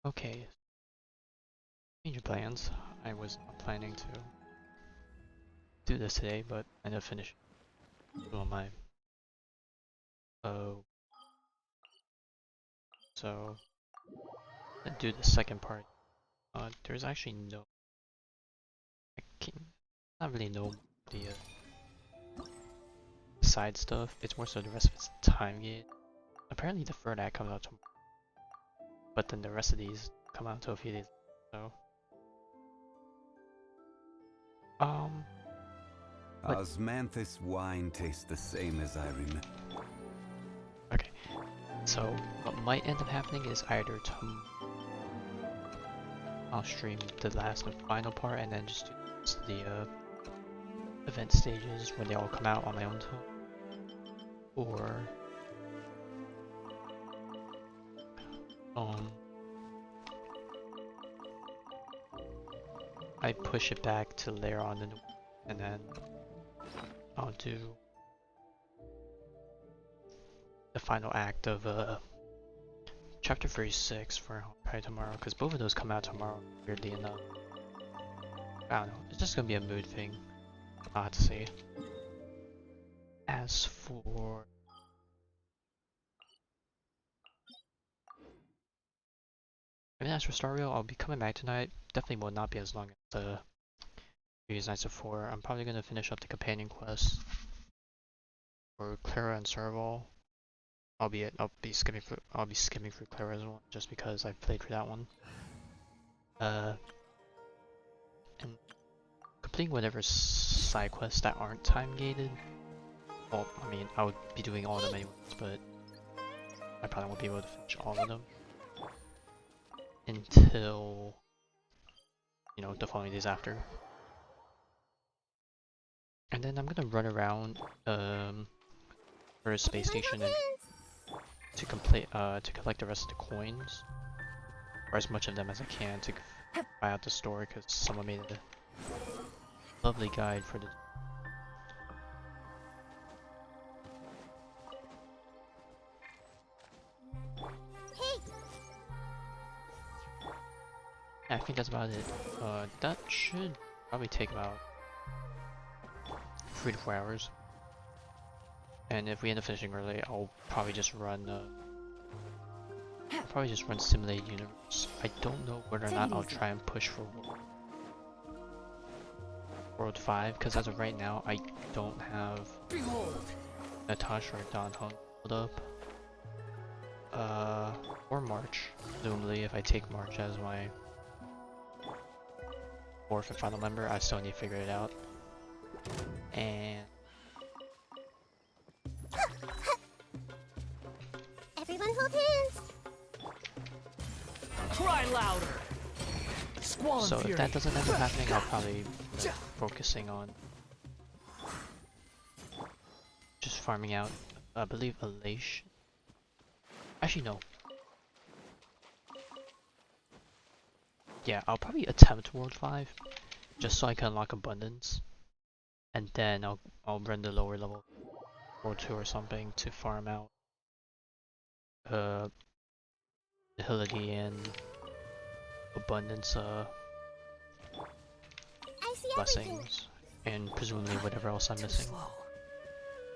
Okay, change of plans. I was not planning to do this today, but I ended up finishing all my so I do the second part. There's actually no I can not really know the side stuff. It's more so the rest of it's time gate. Apparently the third act comes out tomorrow, but then the rest of these come out until a few days. So but Osmanthus wine tastes the same as I remember. okay. So what might end up happening is either I'll stream the last and final part and then just do the event stages when they all come out on my own time, or I push it back to later on in the week, and then I'll do the final act of chapter 36 for Honkai tomorrow, because both of those come out tomorrow, weirdly enough. I don't know, it's just gonna be a mood thing, I'll have to see. As for Star Rail, I'll be coming back tonight. Definitely will not be as long as the previous nights before. I'm probably gonna finish up the companion quest for Clara and Serval. I'll be skimming through Clara as well, just because I've played for that one. And completing whatever side quests that aren't time gated. Well, I mean, I would be doing all of them anyways, but I probably won't be able to finish all of them until, you know, the following days after. And then I'm gonna run around for a space station and to collect the rest of the coins, or as much of them as I can, to buy out the store, because someone made a lovely guide for the. Yeah, I think that's about it. That should probably take about 3 to 4 hours. And if we end up finishing early, I'll probably just run Simulated Universe. I don't know whether or not I'll try and push for World 5, because as of right now, I don't have Natasha or Don pulled up. Or March, presumably, if I take March as my 4th and final member. I still need to figure it out. And everyone hold hands. Cry louder. Squall so fury. if that doesn't end up happening, I'll probably be focusing on just farming out, I believe, Elation. Actually, no. Yeah, I'll probably attempt World 5, just so I can unlock Abundance. And then I'll run the lower level World 2 or something to farm out Agility and Abundance blessings, and presumably whatever else I'm missing.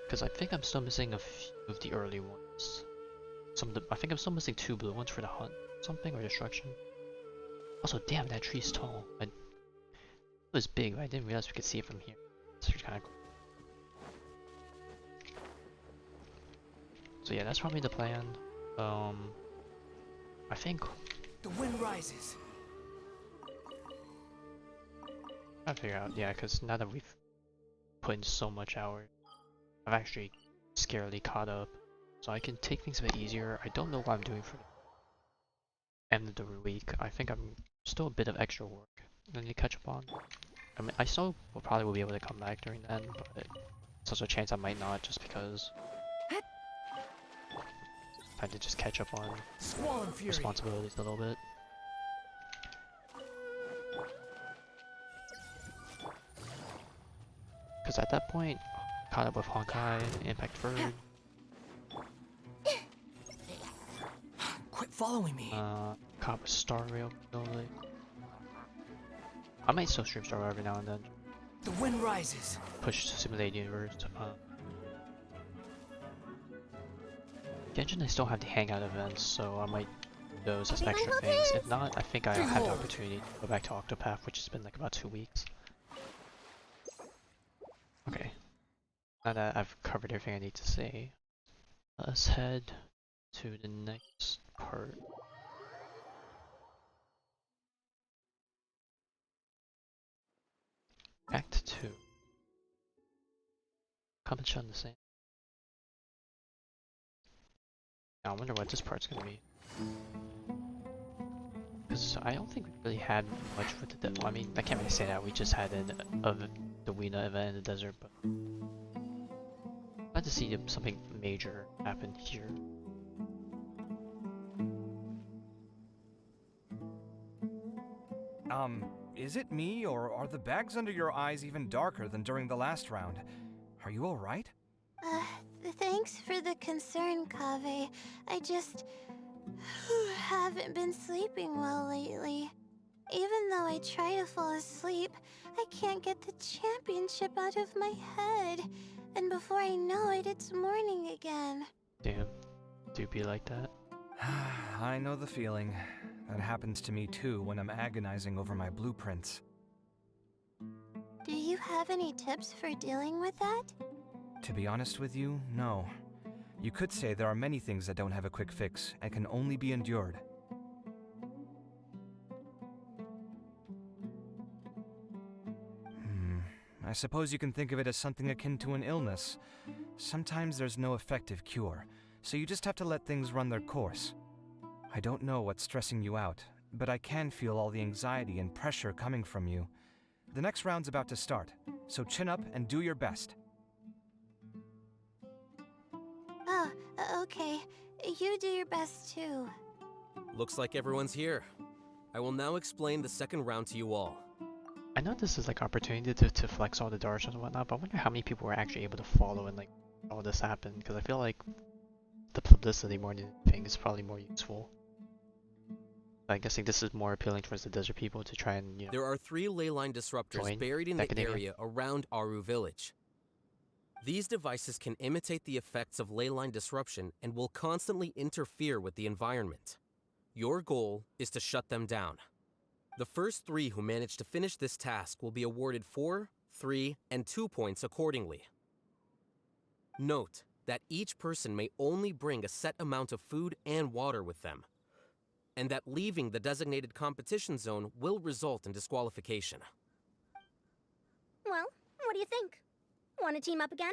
Because I think I'm still missing a few of the early ones. I think I'm still missing 2 blue ones for the hunt, something, or destruction. Also, damn, that tree's tall. It was big, but I didn't realize we could see it from here. It's kind of cool. So yeah, that's probably the plan. I think the wind rises. I'll figure out, yeah, because now that we've put in so much hours, I've actually scarily caught up, so I can take things a bit easier. I don't know what I'm doing for the end of the week. I think I'm still a bit of extra work I need to catch up on. I mean, I still will be able to come back during then, but there's also a chance I might not, just because I had to just catch up on responsibilities a little bit. Because at that point, caught up with Honkai, Impact Third. Quit following me. cop a Star Rail only. I might still stream Star Rail every now and then. The wind rises. Push to Simulate Universe. Genshin, I still have the Hangout events, so I might do those as Everyone extra hold things. If hands. not, I think I have the opportunity to go back to Octopath, which has been like about 2 weeks. Okay. Now that I've covered everything I need to say, let's head to the next part. Act 2. Comment on the same. Now, I wonder what this part's gonna be. Because I don't think we really had much with the I mean, I can't really say that, we just had the Weena event in the desert, but glad to see something major happen here. Is it me, or are the bags under your eyes even darker than during the last round? Are you alright? Thanks for the concern, Kaveh. I just haven't been sleeping well lately. Even though I try to fall asleep, I can't get the championship out of my head. And before I know it, it's morning again. Damn, do be like that? I know the feeling. That happens to me too when I'm agonizing over my blueprints. Do you have any tips for dealing with that? To be honest with you, no. You could say there are many things that don't have a quick fix and can only be endured. I suppose you can think of it as something akin to an illness. Sometimes there's no effective cure, so you just have to let things run their course. I don't know what's stressing you out, but I can feel all the anxiety and pressure coming from you. The next round's about to start, so chin up and do your best. Oh, okay. You do your best too. Looks like everyone's here. I will now explain the second round to you all. I know this is like opportunity to flex all the darts and whatnot, but I wonder how many people were actually able to follow and like all this happen, because I feel like the publicity more than anything is probably more useful. I'm guessing this is more appealing towards the desert people to try and, you know. There are 3 ley line disruptors Join buried in the academia. area around Aru village. These devices can imitate the effects of ley line disruption and will constantly interfere with the environment. Your goal is to shut them down. The first 3 who manage to finish this task will be awarded 4, 3, and 2 points accordingly. Note that each person may only bring a set amount of food and water with them, and that leaving the designated competition zone will result in disqualification. Well, what do you think? Want to team up again?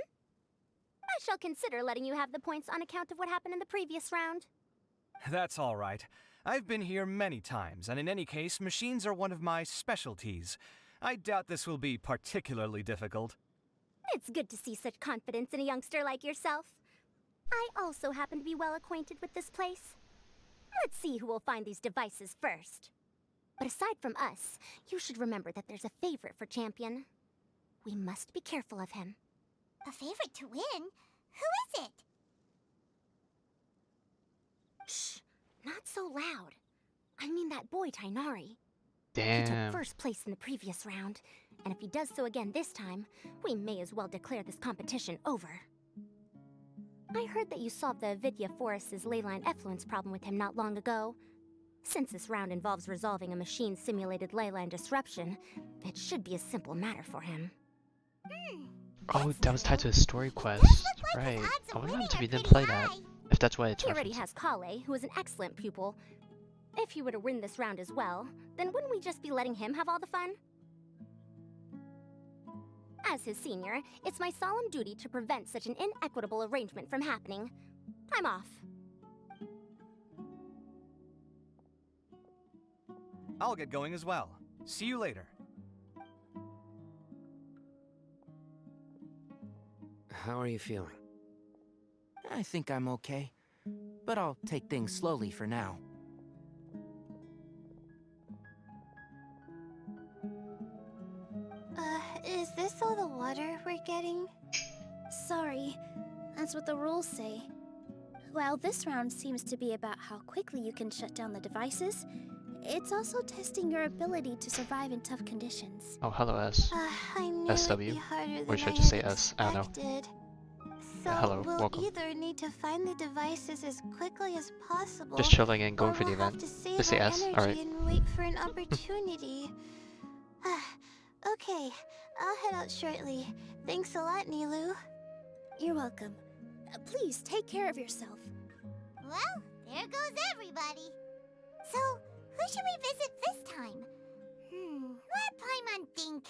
I shall consider letting you have the points on account of what happened in the previous round. That's all right. I've been here many times, and in any case, machines are one of my specialties. I doubt this will be particularly difficult. It's good to see such confidence in a youngster like yourself. I also happen to be well acquainted with this place. Let's see who will find these devices first. But aside from us, you should remember that there's a favorite for Champion. We must be careful of him. A favorite to win? Who is it? Shh! Not so loud. I mean that boy, Tainari. He took Damn. first place in the previous round, and if he does so again this time, we may as well declare this competition over. I heard that you solved the Avidya Forest's leyline effluence problem with him not long ago. Since this round involves resolving a machine-simulated leyline disruption, it should be a simple matter for him. Oh, that was tied to a story quest. like Right. his odds I of wonder winning if we are didn't pretty play that. high. If that's why it's He already referenced. has Kale, who is an excellent pupil. If he were to win this round as well, then wouldn't we just be letting him have all the fun? As his senior, it's my solemn duty to prevent such an inequitable arrangement from happening. I'm off. I'll get going as well. See you later. How are you feeling? I think I'm okay, but I'll take things slowly for now. Is this all the water we're getting? Sorry, that's what the rules say. While this round seems to be about how quickly you can shut down the devices, it's also testing your ability to survive in tough conditions. Oh, hello S. I knew it'd be SW. harder Or than should I I just had say S? I don't know. expected. So Yeah, hello, we'll welcome. either need to find the devices as quickly as possible, Just chilling and going or for the we'll have event. to save Just say our S? energy Alright. and wait for an opportunity. Okay, I'll head out shortly. Thanks a lot, Nilu. You're welcome. Please take care of yourself. Well, there goes everybody. So, who should we visit this time? Let Paimon think.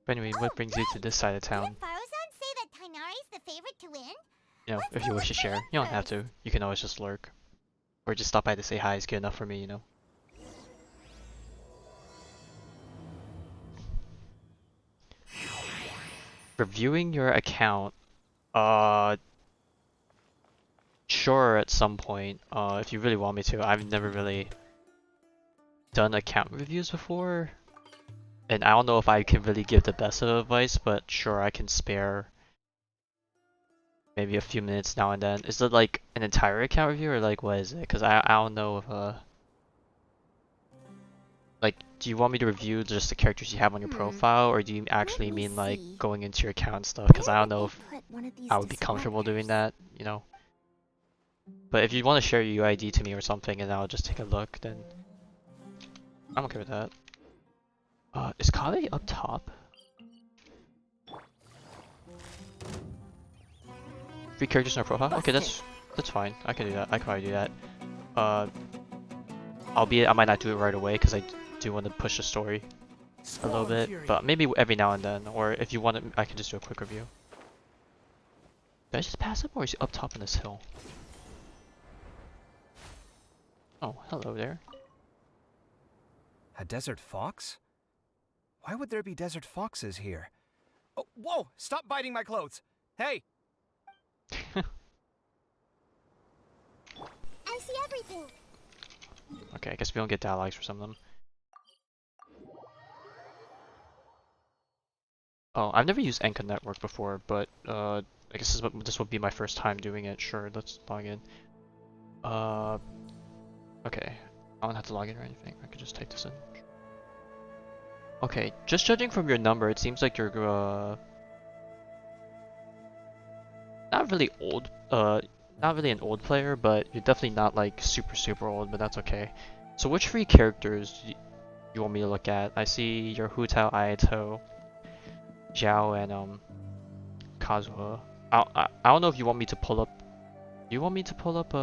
But anyway, what brings you to this side of town? Didn't Farozan say that Tainari's the favorite to win? You know, Let's if go you look wish to for share, him you don't have first. to. You can always just lurk. Or just stop by to say hi is good enough for me, you know? Reviewing your account, sure at some point, if you really want me to. I've never really done account reviews before, and I don't know if I can really give the best of advice, but sure, I can spare maybe a few minutes now and then. Is it like an entire account review, or like what is it? Because I don't know if like, do you want me to review just the characters you have on your profile, or do you actually me mean like see. going into your account and stuff? Because Where I don't would know they if put one of these I would be comfortable doing disruptors? that, you know? But if you want to share your UID to me or something and I'll just take a look, then I'm okay with that. Is Kale up top? Three characters in our profile? Okay, that's fine. I can do that. I can probably do that. Albeit I might not do it right away because I do want to push the story a little bit, but maybe every now and then, or if you want it, I can just do a quick review. Did I just pass him, or is he up top on this hill? Oh, hello there. A desert fox? Why would there be desert foxes here? Oh, whoa! Stop biting my clothes! Hey! I see everything. Okay, I guess we don't get dialogues for some of them. Oh, I've never used Enka Network before, but I guess this would be my first time doing it. Sure, let's log in. Okay. I don't have to log in or anything. I could just type this in. Okay, just judging from your number, it seems like you're not really old. Not really an old player, but you're definitely not like super old. But that's okay. So which three characters you want me to look at? I see your Hu Tao, Ayato, Zhao, and Kazuha. I don't know if you want me to pull up. Do you want me to pull it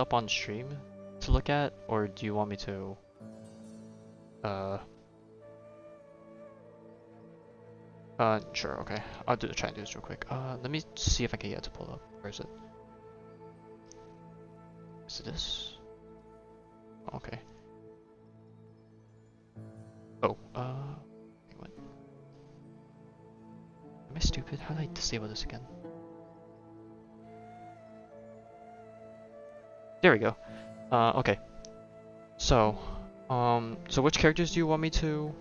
up on stream to look at, or do you want me to sure, okay. Try and do this real quick. Let me see if I can get it to pull up. Where is it? Is it this? Okay. Oh, wait, what? Am I stupid? How do I disable this again? There we go. Okay. So which characters do you want me to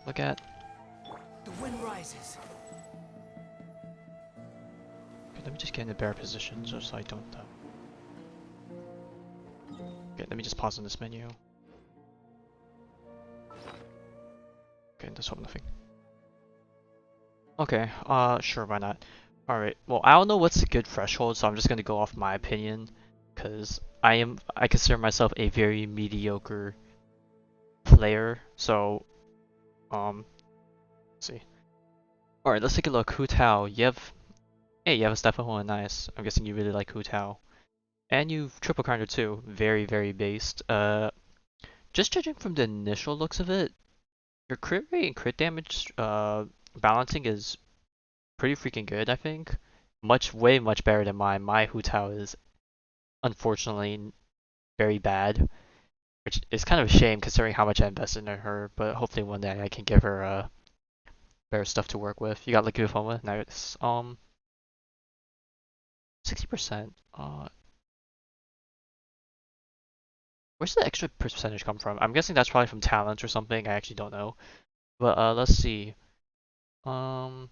look at? The wind rises. Okay, let me just get in a better position just so I don't okay, let me just pause on this menu. Okay, let's hope nothing. Okay, sure, why not? Alright, well, I don't know what's a good threshold, so I'm just gonna go off my opinion, because I consider myself a very mediocre player, so, let's see. Alright, let's take a look. Hu Tao, you have a Stefano and nice. I'm guessing you really like Hu Tao. And you've triple counter too. Very based. Just judging from the initial looks of it, your crit rate and crit damage balancing is pretty freaking good, I think. Way much better than mine. My Hu Tao is unfortunately very bad, which is kind of a shame considering how much I invested in her, but hopefully one day I can give her better stuff to work with. You got Liquid Foma? Nice. 60%. Where's the extra percentage come from? I'm guessing that's probably from talents or something. I actually don't know. But let's see. Your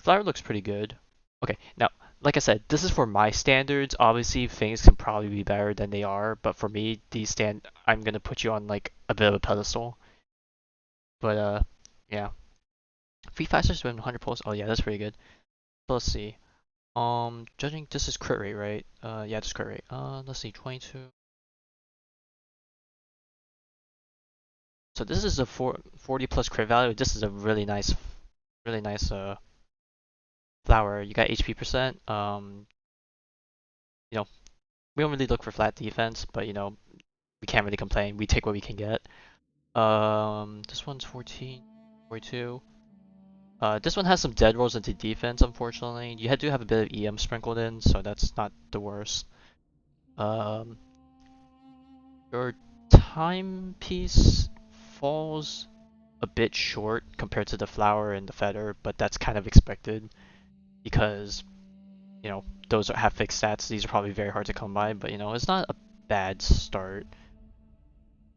flower looks pretty good. Okay, now like I said, this is for my standards. Obviously, things can probably be better than they are, but for me, I'm gonna put you on like a bit of a pedestal. But yeah, free fastest with 100 pulls. Oh yeah, that's pretty good. So let's see. Judging this is crit rate, right? Yeah, this is crit rate. Let's see, 22. So this is a 40 plus crit value. This is a really nice flower. You got HP percent. You know, we don't really look for flat defense, but you know, we can't really complain. We take what we can get. This one's 14, 42. This one has some dead rolls into defense, unfortunately. You do have a bit of EM sprinkled in, so that's not the worst. Um, your timepiece falls a bit short compared to the flower and the feather, but that's kind of expected because, you know, those have fixed stats. These are probably very hard to come by, but you know, it's not a bad start.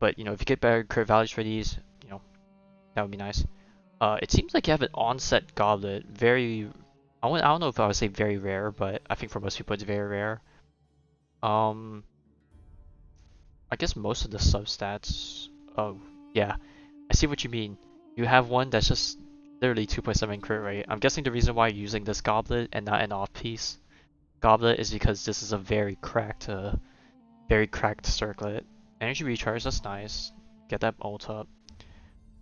But you know, if you get better crit values for these, you know, that would be nice. It seems like you have an onset goblet. I don't know if I would say very rare, but I think for most people it's very rare. Um, I guess most of the substats. Oh, yeah, I see what you mean. You have one that's just literally 2.7 crit rate. I'm guessing the reason why you're using this goblet and not an off-piece goblet is because this is a very cracked circlet. Energy recharge, that's nice. Get that ult up.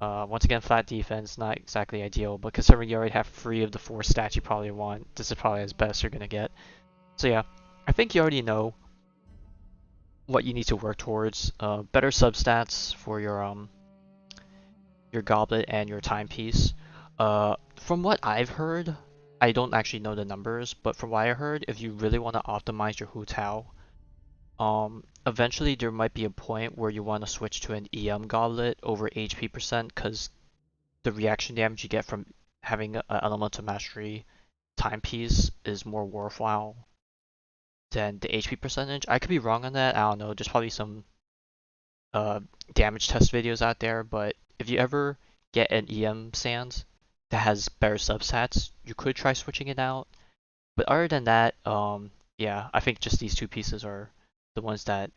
Once again, flat defense, not exactly ideal, but considering you already have 3 of the 4 stats you probably want, this is probably as best you're gonna get. So yeah, I think you already know what you need to work towards. Better substats for your goblet and your timepiece. From what I've heard, I don't actually know the numbers, but from what I heard, if you really want to optimize your Hu Tao, eventually there might be a point where you want to switch to an EM goblet over HP percent, because the reaction damage you get from having an elemental mastery timepiece is more worthwhile than the HP percentage. I could be wrong on that. I don't know. There's probably some damage test videos out there, but if you ever get an EM Sans that has better substats, you could try switching it out. But other than that, yeah, I think just these two pieces are the ones that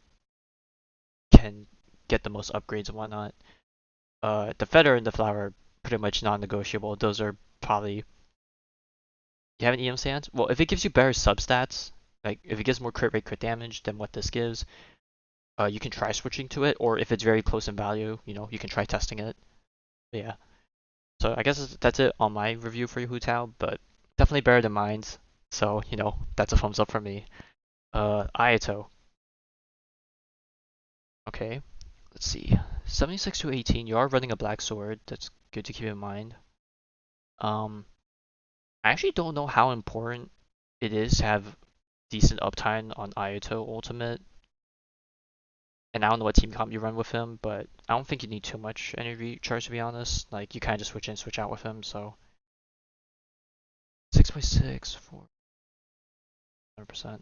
can get the most upgrades and whatnot. The feather and the flower are pretty much non-negotiable. Those are probably. You have an EM Sans? Well, if it gives you better substats, like if it gives more crit rate, crit damage than what this gives, you can try switching to it. Or if it's very close in value, you know, you can try testing it. But yeah. So I guess that's it on my review for Hu Tao, but definitely better than mine's. So you know, that's a thumbs up for me. Ayato. Okay. Let's see. 76 to 18. You are running a black sword. That's good to keep in mind. Um, I actually don't know how important it is to have decent uptime on Ayato Ultimate. And I don't know what team comp you run with him, but I don't think you need too much energy recharge to be honest. Like you kind of just switch in, switch out with him. So 6.6 for 100%.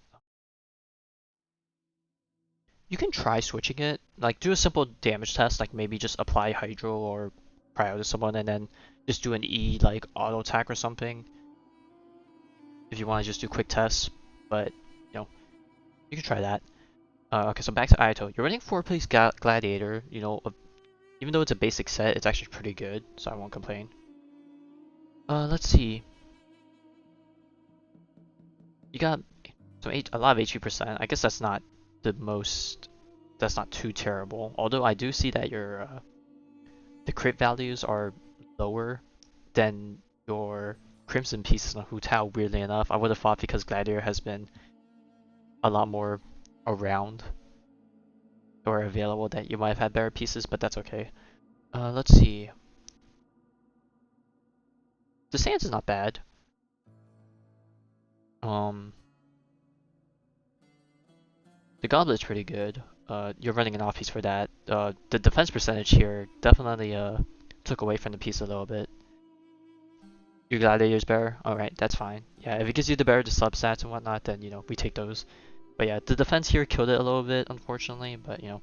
You can try switching it. Like do a simple damage test. Like maybe just apply Hydro or Cryo to someone, and then just do an E like auto attack or something. If you want to just do quick tests, but you know you can try that. Okay, so back to Ayato. You're running 4-piece Gladiator. You know, even though it's a basic set, it's actually pretty good, so I won't complain. Let's see. You got a lot of HP percent. I guess that's not the most. That's not too terrible. Although I do see that your the crit values are lower than your Crimson pieces on Hu Tao. Weirdly enough, I would have thought because Gladiator has been a lot more around or available that you might have had better pieces, but that's okay. Let's see. The Sans is not bad. The Goblet's pretty good. You're running an off piece for that. The defense percentage here definitely took away from the piece a little bit. Your Gladiator's better? Alright, that's fine. Yeah, if it gives you the better the substats and whatnot, then, you know, we take those. But yeah, the defense here killed it a little bit, unfortunately, but, you know,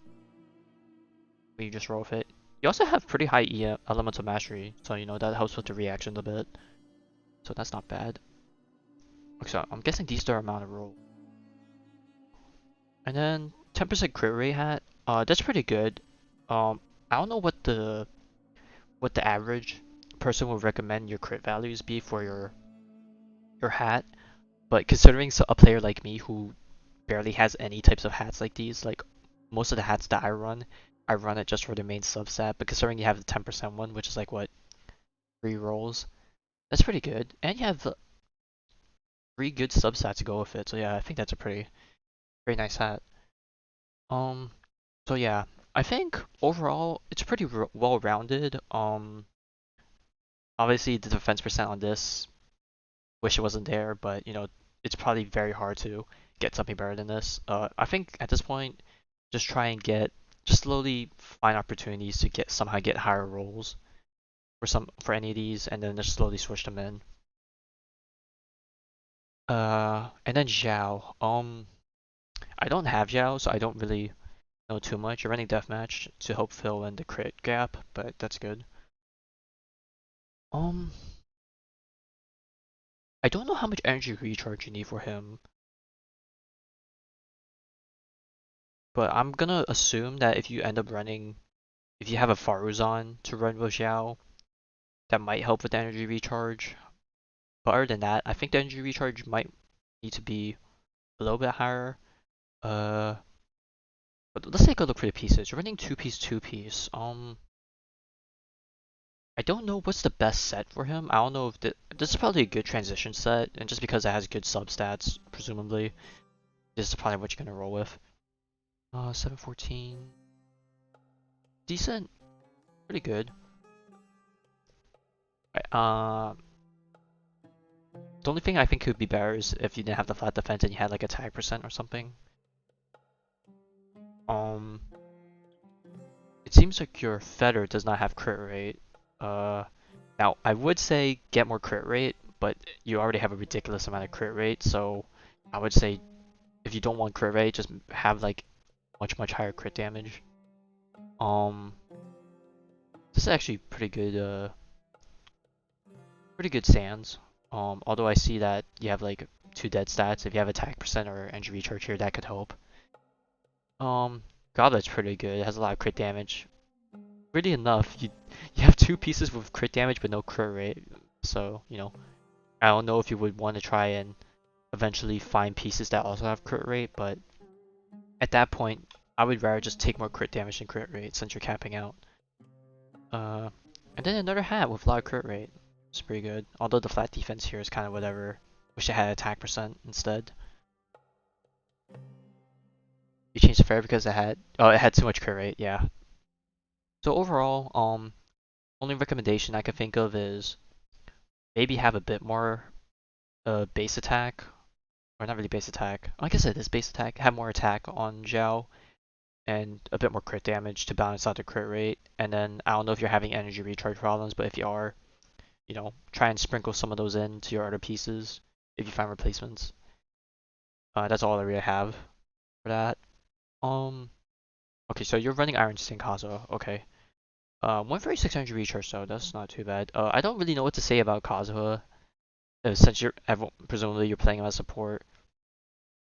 we just roll with it. You also have pretty high elemental mastery, so, you know, that helps with the reaction a bit. So that's not bad. So I'm guessing these are amount of roll. And then 10% crit rate hat. That's pretty good. I don't know what the average person would recommend your crit values be for your hat, but considering a player like me who barely has any types of hats like these, like most of the hats that I run it just for the main subset. But considering you have the 10% one, which is like what 3 rolls, that's pretty good, and you have 3 good subsets to go with it. So yeah, I think that's a pretty nice hat. So yeah, I think overall it's pretty well rounded. Obviously the defense percent on this, wish it wasn't there, but you know, it's probably very hard to get something better than this. I think at this point, just try and just slowly find opportunities to somehow get higher rolls for any of these, and then just slowly switch them in. And then Zhao. I don't have Zhao, so I don't really know too much. You're running deathmatch to help fill in the crit gap, but that's good. I don't know how much energy recharge you need for him, but I'm gonna assume that if you end up running, if you have a Faruzan to run with Xiao, that might help with the energy recharge. But other than that, I think the energy recharge might need to be a little bit higher. Uh, but let's take a look for the pieces. You're running two piece. I don't know what's the best set for him. I don't know if this is probably a good transition set, and just because it has good substats, presumably, this is probably what you're gonna roll with. 714. Decent. Pretty good. The only thing I think could be better is if you didn't have the flat defense and you had like attack percent or something. It seems like your Fetter does not have crit rate. Now I would say get more crit rate, but you already have a ridiculous amount of crit rate, so I would say if you don't want crit rate, just have like much higher crit damage. This is actually pretty good sands. Although I see that you have like 2 dead stats. If you have attack percent or energy recharge here, that could help. Goblet's pretty good. It has a lot of crit damage. Weirdly enough, you have 2 pieces with crit damage but no crit rate. So, you know, I don't know if you would want to try and eventually find pieces that also have crit rate, but at that point, I would rather just take more crit damage than crit rate since you're capping out. And then another hat with a lot of crit rate. It's pretty good. Although the flat defense here is kind of whatever. Wish it had attack percent instead. You changed the fair because it had too much crit rate, yeah. So overall, only recommendation I can think of is maybe have a bit more base attack. Or not really base attack. I guess it is base attack. Have more attack on Zhao and a bit more crit damage to balance out the crit rate. And then I don't know if you're having energy recharge problems, but if you are, you know, try and sprinkle some of those into your other pieces if you find replacements. That's all I really have for that. Okay, so you're running Iron Sting Kazuha. Okay. 136 energy recharge, so that's not too bad. I don't really know what to say about Kazuha, since presumably you're playing him as support.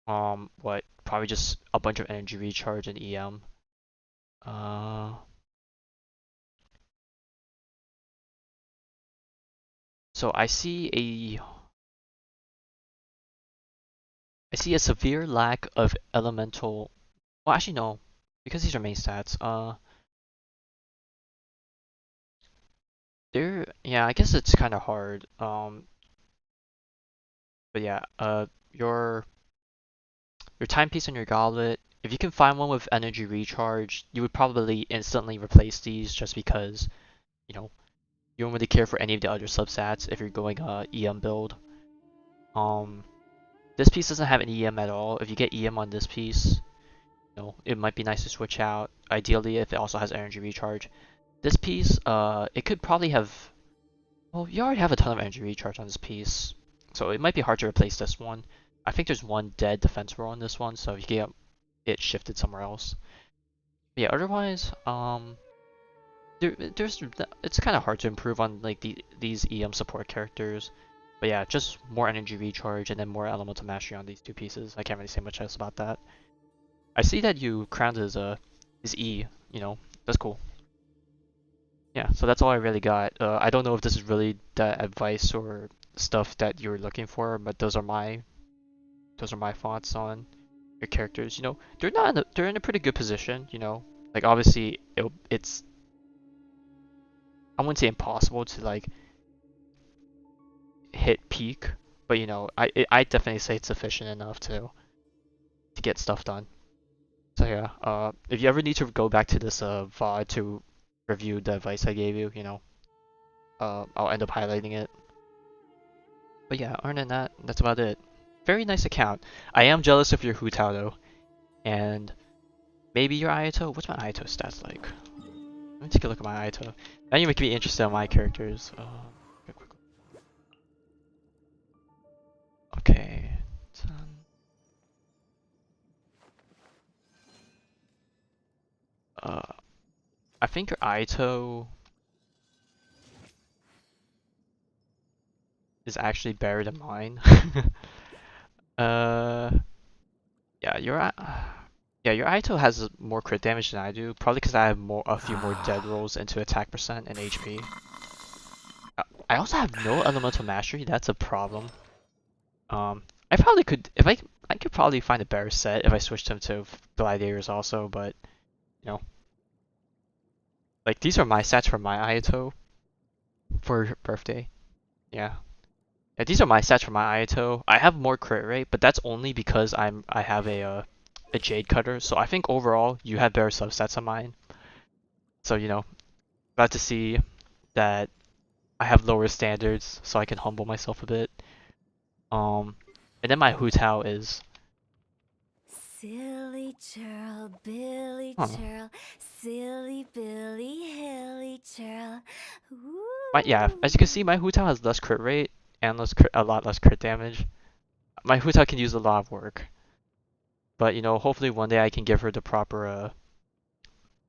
What? Probably just a bunch of energy recharge and EM. So I see a severe lack of elemental. Well, actually no, because these are main stats. Yeah, I guess it's kind of hard. But yeah, your timepiece and your goblet. If you can find one with energy recharge, you would probably instantly replace these just because, you know, you don't really care for any of the other substats if you're going EM build. This piece doesn't have any EM at all. If you get EM on this piece, you know, it might be nice to switch out. Ideally, if it also has energy recharge. This piece, it could probably have. Well, you already have a ton of energy recharge on this piece, so it might be hard to replace this one. I think there's one dead defense roll on this one, so if you get it shifted somewhere else. But yeah, otherwise, it's kind of hard to improve on like these EM support characters. But yeah, just more energy recharge and then more elemental mastery on these two pieces. I can't really say much else about that. I see that you crowned his E, you know, that's cool. Yeah, so that's all I really got. I don't know if this is really the advice or stuff that you're looking for, but those are my thoughts on your characters. You know, they're in a pretty good position. You know, like obviously it's I wouldn't say impossible to like hit peak, but you know, I definitely say it's sufficient enough to get stuff done. So yeah, if you ever need to go back to this VOD to review the advice I gave you, you know, I'll end up highlighting it. But yeah, other than that, that's about it. Very nice account. I am jealous of your Hutao though, and maybe your Ayato. What's my Ayato stats like? Let me take a look at my Ayato. Now you make me interested in my characters. Quick. Okay. Uh, I think your Ayato is actually better than mine. uh, yeah, your Aito has more crit damage than I do, probably because I have a few more dead rolls into attack percent and HP. I also have no elemental mastery. That's a problem. I probably could I could probably find a better set if I switched him to gladiators also, but you know, like these are my stats for my Ayato for her birthday. Yeah. Yeah, these are my stats for my Ayato. I have more crit rate, but that's only because I have a Jade Cutter. So I think overall you have better substats than mine. So you know, glad to see that I have lower standards, so I can humble myself a bit. And then my Hutao is. Silly churl, Billy Huh. churl, silly Billy, hilly churl. Yeah, as you can see, my Hutao has less crit rate and a lot less crit damage. My Hutao can use a lot of work, but you know, hopefully one day I can give her the proper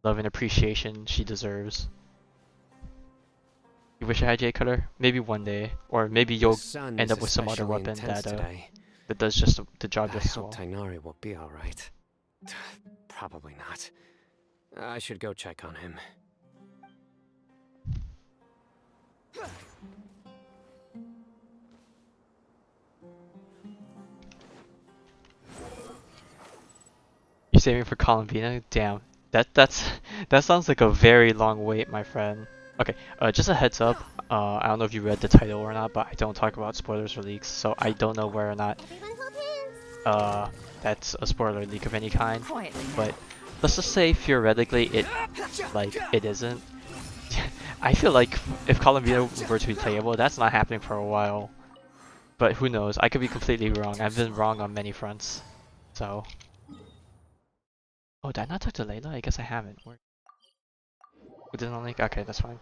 love and appreciation she deserves. You wish I had Jade Cutter? Maybe one day, or maybe you'll end up with some other weapon that does just the job just as well. I hope Tainari will be all right. Probably not. I should go check on him. You saving for Columbina? Damn, that sounds like a very long wait, my friend. Okay, just a heads up. I don't know if you read the title or not, but I don't talk about spoilers or leaks, so I don't know whether or not that's a spoiler leak of any kind. But let's just say theoretically it isn't. I feel like if Columbina were to be playable, that's not happening for a while. But who knows? I could be completely wrong. I've been wrong on many fronts. So. Oh, did I not talk to Layla? I guess I haven't. Didn't link? Okay, that's fine.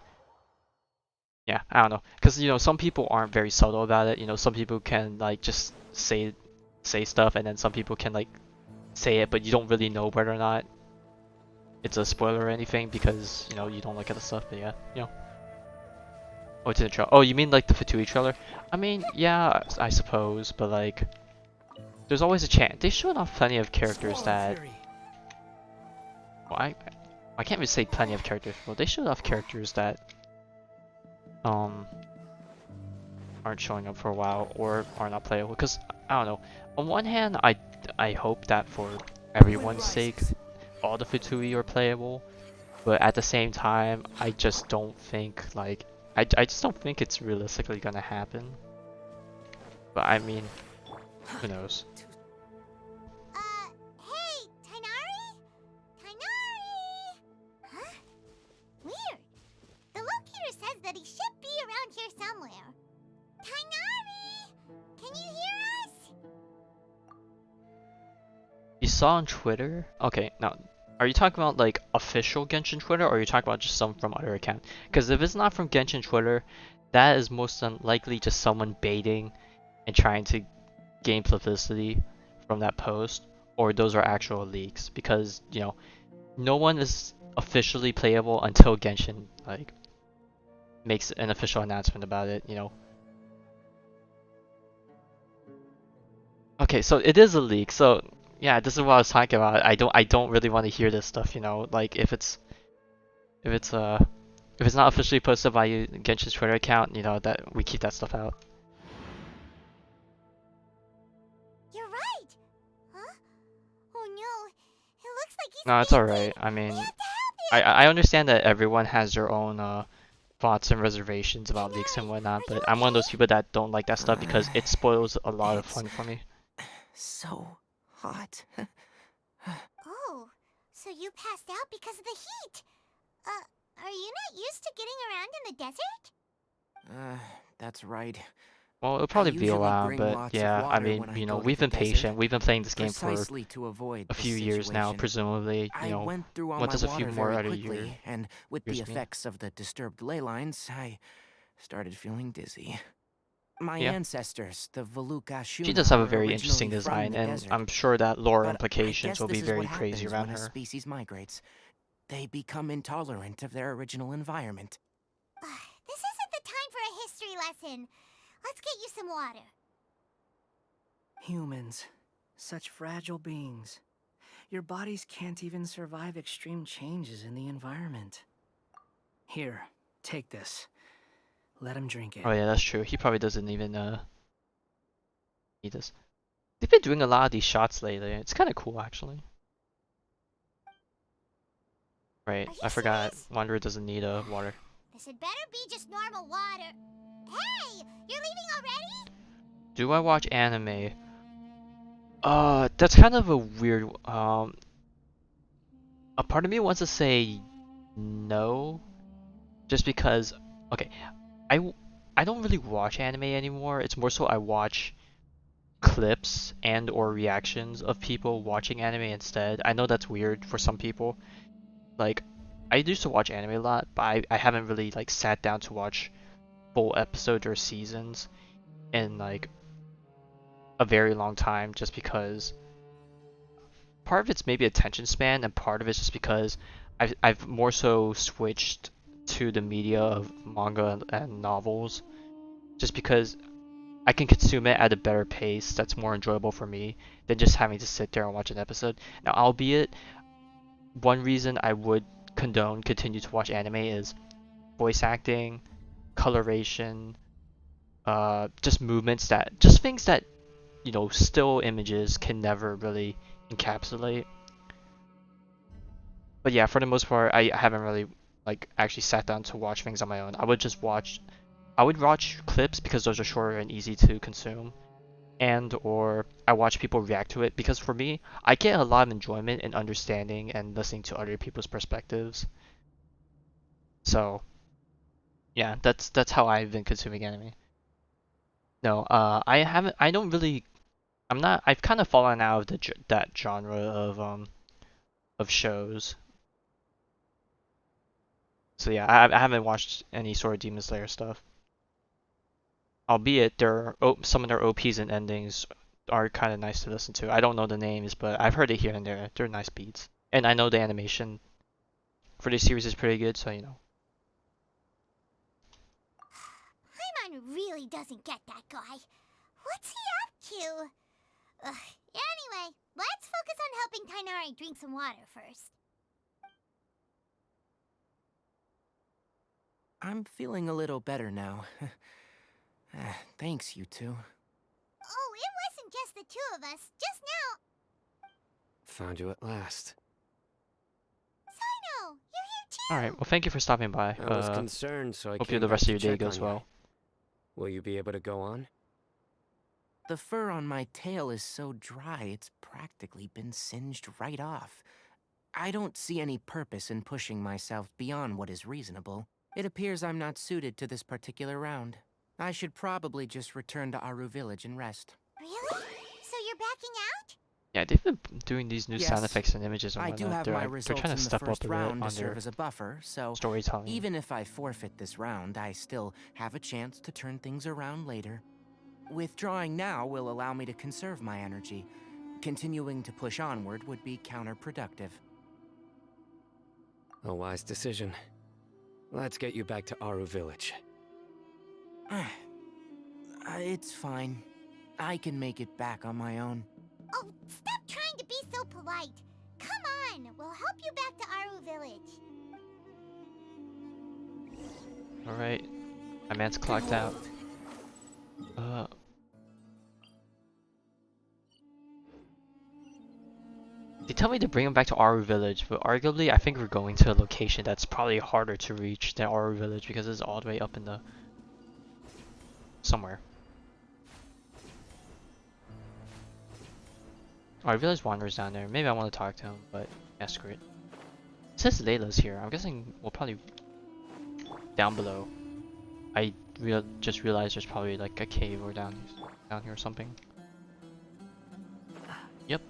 Yeah, I don't know. Because, you know, some people aren't very subtle about it. You know, some people can, like, just say stuff, and then some people can, like, say it, but you don't really know whether or not it's a spoiler or anything because, you know, you don't look at the stuff, but yeah, you know. Oh, it's in the trailer. Oh, you mean, like, the Fatui trailer? I mean, yeah, I suppose, but, like, there's always a chance. They showed off plenty of characters that... Well, I can't really say plenty of characters, but they showed off characters that aren't showing up for a while or are not playable. Because I don't know. On one hand, I hope that for everyone's sake, all the Fatui are playable. But at the same time, I just don't think like I just don't think it's realistically gonna happen. But I mean, who knows? Hey, Tainari? Tainari? Huh? Weird. The locator says that he should be around here somewhere. Tainari! Can you hear us? You saw on Twitter? Okay, now, are you talking about like official Genshin Twitter, or are you talking about just some from other account? Because if it's not from Genshin Twitter, that is most unlikely just someone baiting and trying to gain publicity from that post, or those are actual leaks. Because, you know, no one is officially playable until Genshin like makes an official announcement about it, you know. Okay, so it is a leak. So yeah, this is what I was talking about. I don't really want to hear this stuff, you know. Like if it's if it's not officially posted by Genshin's Twitter account, you know, that we keep that stuff out. You're right. Huh? Oh no. It looks like he's No, it's fainted. alright. I We mean, have to help I him. I understand that everyone has their own thoughts and reservations about leaks and Canary, whatnot, are you but I'm one of those okay? people that don't like that stuff because it spoils a lot of It's fun for me. so hot. Oh, so you passed out because of the heat. Are you not used to getting around in the desert? That's right. Well, it'll I probably be a usually while, bring but lots of yeah, I water mean, when I you know, go to we've the been desert, patient. We've been playing this game for precisely to avoid a this few years now, situation. presumably, you I know, went through all what my does a few water more very out of year, quickly, and with the years mean? effects of the disturbed ley lines, I started feeling dizzy. My Yeah. ancestors, the She does Volukashuna, have a were very interesting originally from design, the and desert. I'm sure that lore But I implications guess will be this is what very crazy happens around when a her. species migrates. They become intolerant of their original environment. This isn't the time for a history lesson. Let's get you some water. Humans. Such fragile beings. Your bodies can't even survive extreme changes in the environment. Here, take this. Let him drink it. Oh yeah, that's true. He probably doesn't even need this. They've been doing a lot of these shots lately. It's kind of cool, actually. Right, Are you I forgot. serious? Wanderer doesn't need water. This had better be just normal water. Hey, you're leaving already? Do I watch anime? That's kind of a weird. A part of me wants to say no, just because. Okay, I I don't really watch anime anymore. It's more so I watch clips and or reactions of people watching anime instead. I know that's weird for some people. Like, I used to watch anime a lot, but I haven't really like sat down to watch full episodes or seasons in like a very long time, just because part of it's maybe attention span, and part of it's just because I've more so switched to the media of manga and novels, just because I can consume it at a better pace that's more enjoyable for me than just having to sit there and watch an episode. Now, albeit one reason I would condone continue to watch anime is voice acting, coloration, just movements that just things that you know still images can never really encapsulate. But yeah, for the most part, I haven't really like actually sat down to watch things on my own. I would watch clips because those are shorter and easy to consume, and or I watch people react to it because for me, I get a lot of enjoyment in understanding and listening to other people's perspectives. So yeah, that's how I've been consuming anime. No, I haven't. I don't really. I'm not. I've kind of fallen out of that genre of shows. So yeah, I haven't watched any sort of Demon Slayer stuff. Albeit some of their OPs and endings are kind of nice to listen to. I don't know the names, but I've heard it here and there. They're nice beats, and I know the animation for this series is pretty good. So you know. Paimon really doesn't get that guy. What's he up to? Anyway, let's focus on helping Tainari drink some water first. I'm feeling a little better now. Thanks, you two. Oh, it wasn't just the two of us. Just now. Found you at last. Sino, you're here too. All right. Well, thank you for stopping by. I was concerned, so I Hope came the back rest of to your day check goes on you. well. Will you be able to go on? The fur on my tail is so dry, it's practically been singed right off. I don't see any purpose in pushing myself beyond what is reasonable. It appears I'm not suited to this particular round. I should probably just return to Aru Village and rest. Really? So you're backing out? Yeah, they've been doing these new sound Yes, effects and images and I do whatnot. have They're my they're trying results to in the step up first a bit round to on serve their as a buffer, so storytelling. even if I forfeit this round, I still have a chance to turn things around later. Withdrawing now will allow me to conserve my energy. Continuing to push onward would be counterproductive. A wise decision. Let's get you back to Aru Village. It's fine. I can make it back on my own. Oh, stop trying to be so polite. Come on, we'll help you back to Aru Village. Alright. My man's clocked out. They tell me to bring him back to Aru Village, but arguably I think we're going to a location that's probably harder to reach than Aru Village because it's all the way up in the... somewhere. Aru Village Wanderer's down there. Maybe I want to talk to him, but yeah, screw it. It says Layla's here. I'm guessing we'll probably... down below. I just realized there's probably like a cave or down here or something. Yep.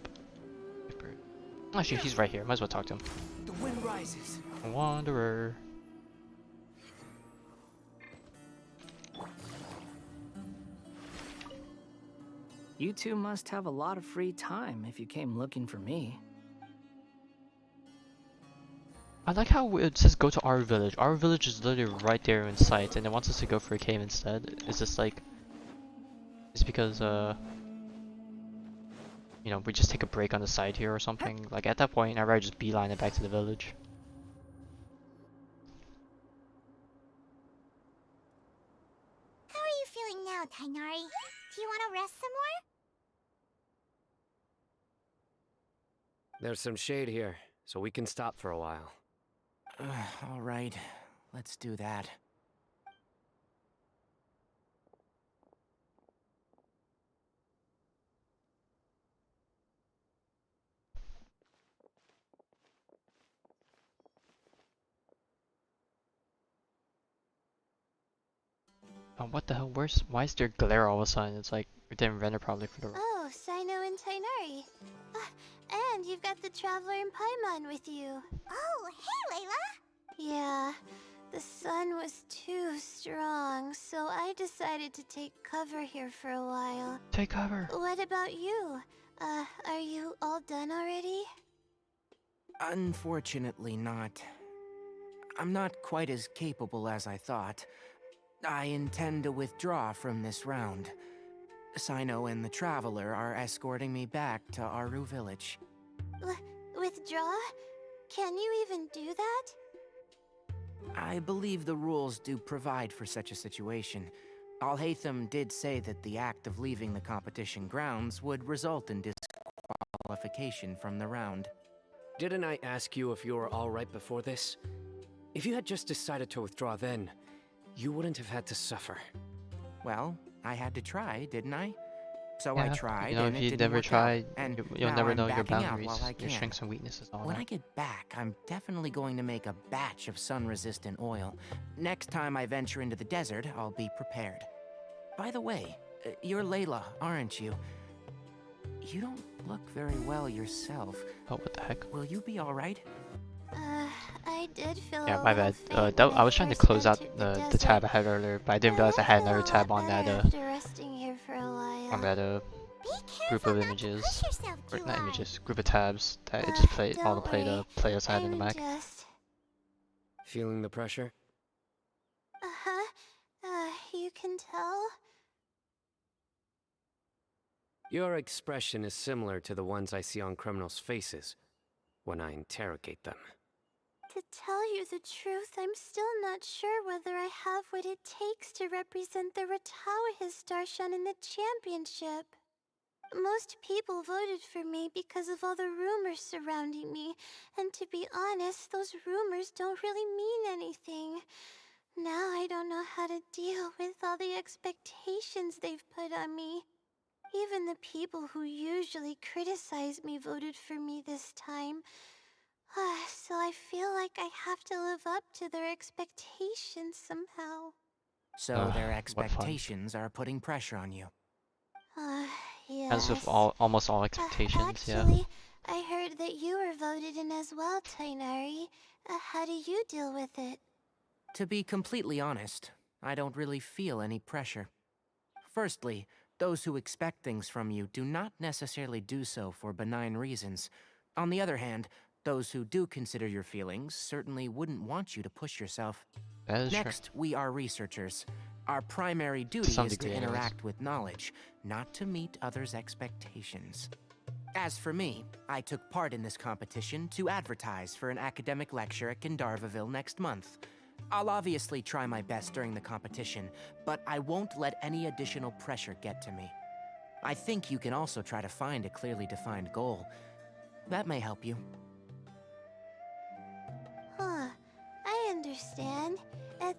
Actually, he's right here. Might as well talk to him. The wind rises. Wanderer. You two must have a lot of free time if you came looking for me. I like how it says go to our village. Our village is literally right there in sight, and it wants us to go for a cave instead. Is this like... It's because, you know, we just take a break on the side here or something. Like, at that point, I'd rather just beeline it back to the village. How are you feeling now, Tainari? Do you want to rest some more? There's some shade here, so we can stop for a while. All right, let's do that. What the hell? Why is there glare all of a sudden? It's like, it didn't render probably for the... Oh, Sino and Tainari. And you've got the Traveler and Paimon with you. Oh, hey, Layla! Yeah, the sun was too strong, so I decided to take cover here for a while. Take cover! What about you? Are you all done already? Unfortunately not. I'm not quite as capable as I thought. I intend to withdraw from this round. Sino and the Traveler are escorting me back to Aru Village. Withdraw? Can you even do that? I believe the rules do provide for such a situation. Alhaitham did say that the act of leaving the competition grounds would result in disqualification from the round. Didn't I ask you if you were alright before this? If you had just decided to withdraw then, you wouldn't have had to suffer. Well, I had to try, didn't I? So Yeah, I tried, you know, and if it you didn't never work try, out, and you'll now never I'm know your backing out boundaries, while I your can. strengths and weaknesses, all When that. I get back, I'm definitely going to make a batch of sun-resistant oil. Next time I venture into the desert, I'll be prepared. By the way, you're Layla, aren't you? You don't look very well yourself. Oh, what the heck? Will you be alright? I did feel Yeah, a my little bad. faint when I was trying to first close out entered the desert, tab I had earlier, but I didn't realize I had another tab on that after resting here for a while. on that Be group careful of not to images, push yourself or too not hard. images, group of tabs that it just played all the Don't worry. playlists I had in the I'm Mac. just... Feeling the pressure? Uh-huh. You can tell? Your expression is similar to the ones I see on criminals' faces when I interrogate them. To tell you the truth, I'm still not sure whether I have what it takes to represent the Ratawa Histarshan in the championship. Most people voted for me because of all the rumors surrounding me, and to be honest, those rumors don't really mean anything. Now I don't know how to deal with all the expectations they've put on me. Even the people who usually criticize me voted for me this time. So I feel like I have to live up to their expectations somehow. So their What fun. expectations are putting pressure on you. Yes. As with almost all expectations, yeah. Actually, I heard that you were voted in as well, Tainari. How do you deal with it? To be completely honest, I don't really feel any pressure. Firstly, those who expect things from you do not necessarily do so for benign reasons. On the other hand, those who do consider your feelings certainly wouldn't want you to push yourself. That is true. Next, we are researchers. Our primary duty some is to degree, anyways. interact with knowledge, not to meet others' expectations. As for me, I took part in this competition to advertise for an academic lecture at Gandharvaville next month. I'll obviously try my best during the competition, but I won't let any additional pressure get to me. I think you can also try to find a clearly defined goal. That may help you. Huh. I understand.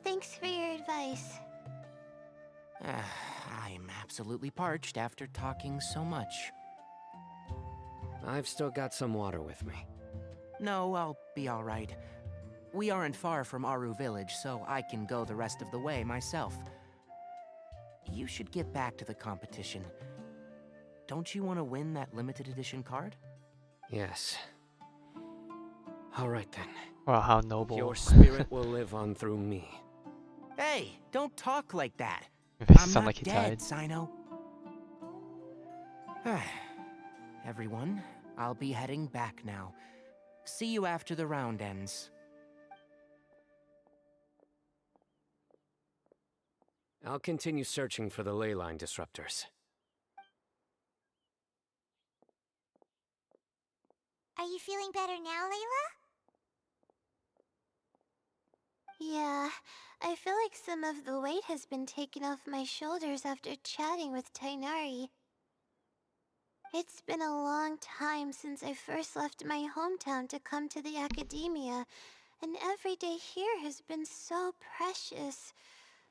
Thanks for your advice. I'm absolutely parched after talking so much. I've still got some water with me. No, I'll be all right. We aren't far from Aru Village, so I can go the rest of the way myself. You should get back to the competition. Don't you want to win that limited edition card? Yes. All right then. Wow, how noble. Your spirit will live on through me. Hey, don't talk like that. If it I'm sound not like he dead, died. Sino. Everyone, I'll be heading back now. See you after the round ends. I'll continue searching for the ley line disruptors. Are you feeling better now, Layla? Yeah, I feel like some of the weight has been taken off my shoulders after chatting with Tainari. It's been a long time since I first left my hometown to come to the academia, and every day here has been so precious.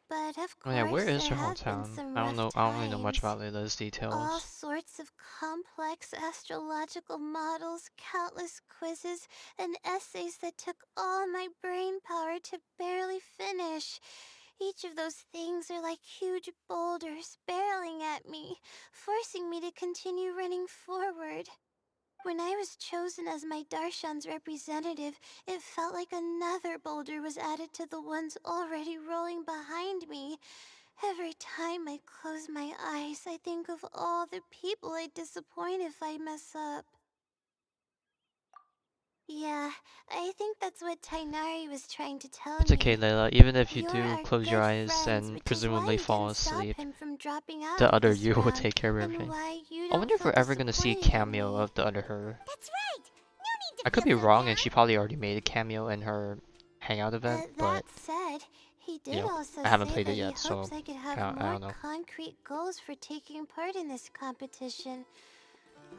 But of Oh yeah, where course, is there your have been hometown? some I don't rough know. I don't really know much times. about Layla's All details. sorts of complex astrological models, countless quizzes, and essays that took all my brain power to barely finish. Each of those things are like huge boulders barreling at me, forcing me to continue running forward. When I was chosen as my Darshan's representative, it felt like another boulder was added to the ones already rolling behind me. Every time I close my eyes, I think of all the people I'd disappoint if I mess up. Yeah, I think that's what Tainari was trying to tell It's okay, me. Layla. Even if you You're do our close your good eyes friends, and which is why presumably you fall didn't stop asleep, him from dropping out the of other this you will round, take care of and everything. why you I don't wonder if feel we're ever gonna see a disappointed in cameo me. of the other her. That's right. No need to I could feel be so wrong, down. and she probably already made a cameo in her hangout event, That but said, he you did know, also I haven't say played it that he yet, hopes so I could have I more don't know. concrete goals for taking part in this competition.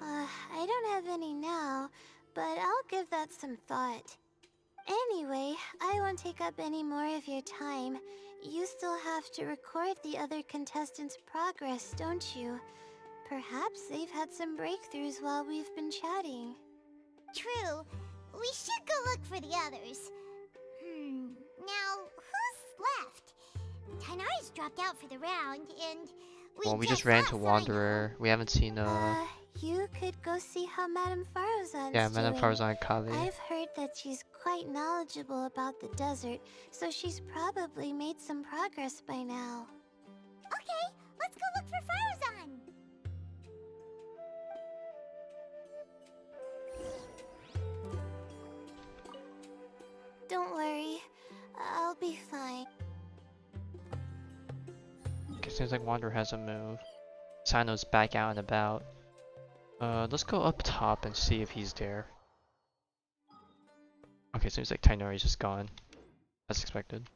I don't have any now, but I'll give that some thought. Anyway, I won't take up any more of your time. You still have to record the other contestants' progress, don't you? Perhaps they've had some breakthroughs while we've been chatting. True. We should go look for the others. Now, who's left? Tainari's dropped out for the round, and Well, we just just ran saw to Sino. Wanderer. We haven't seen You could go see how Madame Farozan's yeah, Madame doing. Farzan and Kali. I've heard that she's quite knowledgeable about the desert, so she's probably made some progress by now. Okay, let's go look for Farozan. Don't worry, I'll be fine. Okay, seems like Wanderer hasn't moved. Sino's back out and about. Let's go up top and see if he's there. Okay, seems like Tainari's just gone. As expected.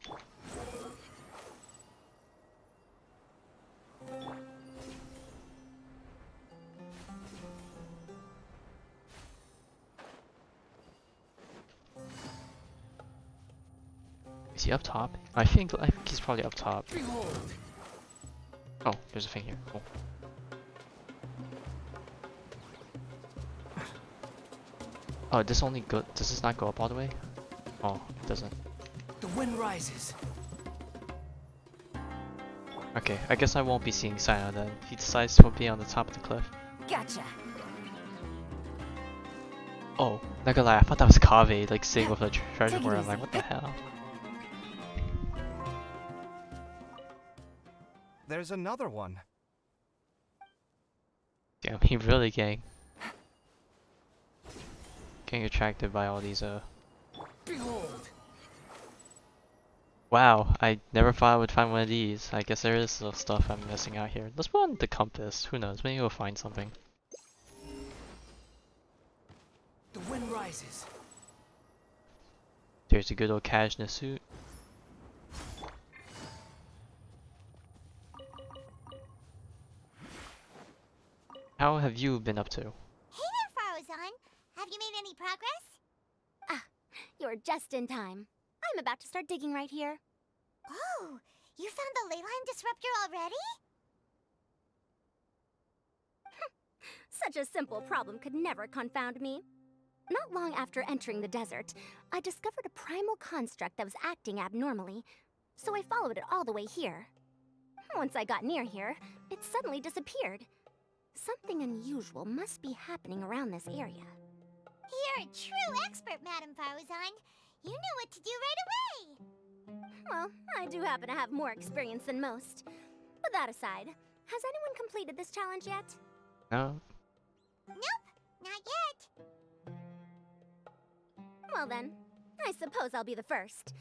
Is he up top? I think he's probably up top. Oh, there's a thing here. Cool. Oh, this only go. Does this not go up all the way? Oh, it doesn't. The wind rises. Okay, I guess I won't be seeing Sino then. He decides to be on the top of the cliff. Gotcha. Oh, not gonna lie, I thought that was Kaveh, like sitting with a treasure Take it hoard. I'm like, easy. what the hell? There's another one. Damn, he really getting attracted by all these Behold. Wow, I never thought I would find one of these. I guess there is still stuff I'm missing out here. Let's put on the compass. Who knows? Maybe we'll find something. The wind rises. There's a good old Kajna suit. How have you been up to? Hey there, Farozan. Have you made any progress? Ah, you're just in time. I'm about to start digging right here. Oh, you found the leyline disruptor already? Such a simple problem could never confound me. Not long after entering the desert, I discovered a primal construct that was acting abnormally, so I followed it all the way here. Once I got near here, it suddenly disappeared. Something unusual must be happening around this area. You're a true expert, Madam Farozan. You knew what to do right away. Well, I do happen to have more experience than most. But that aside, has anyone completed this challenge yet? No? Nope, not yet. Well then, I suppose I'll be the first.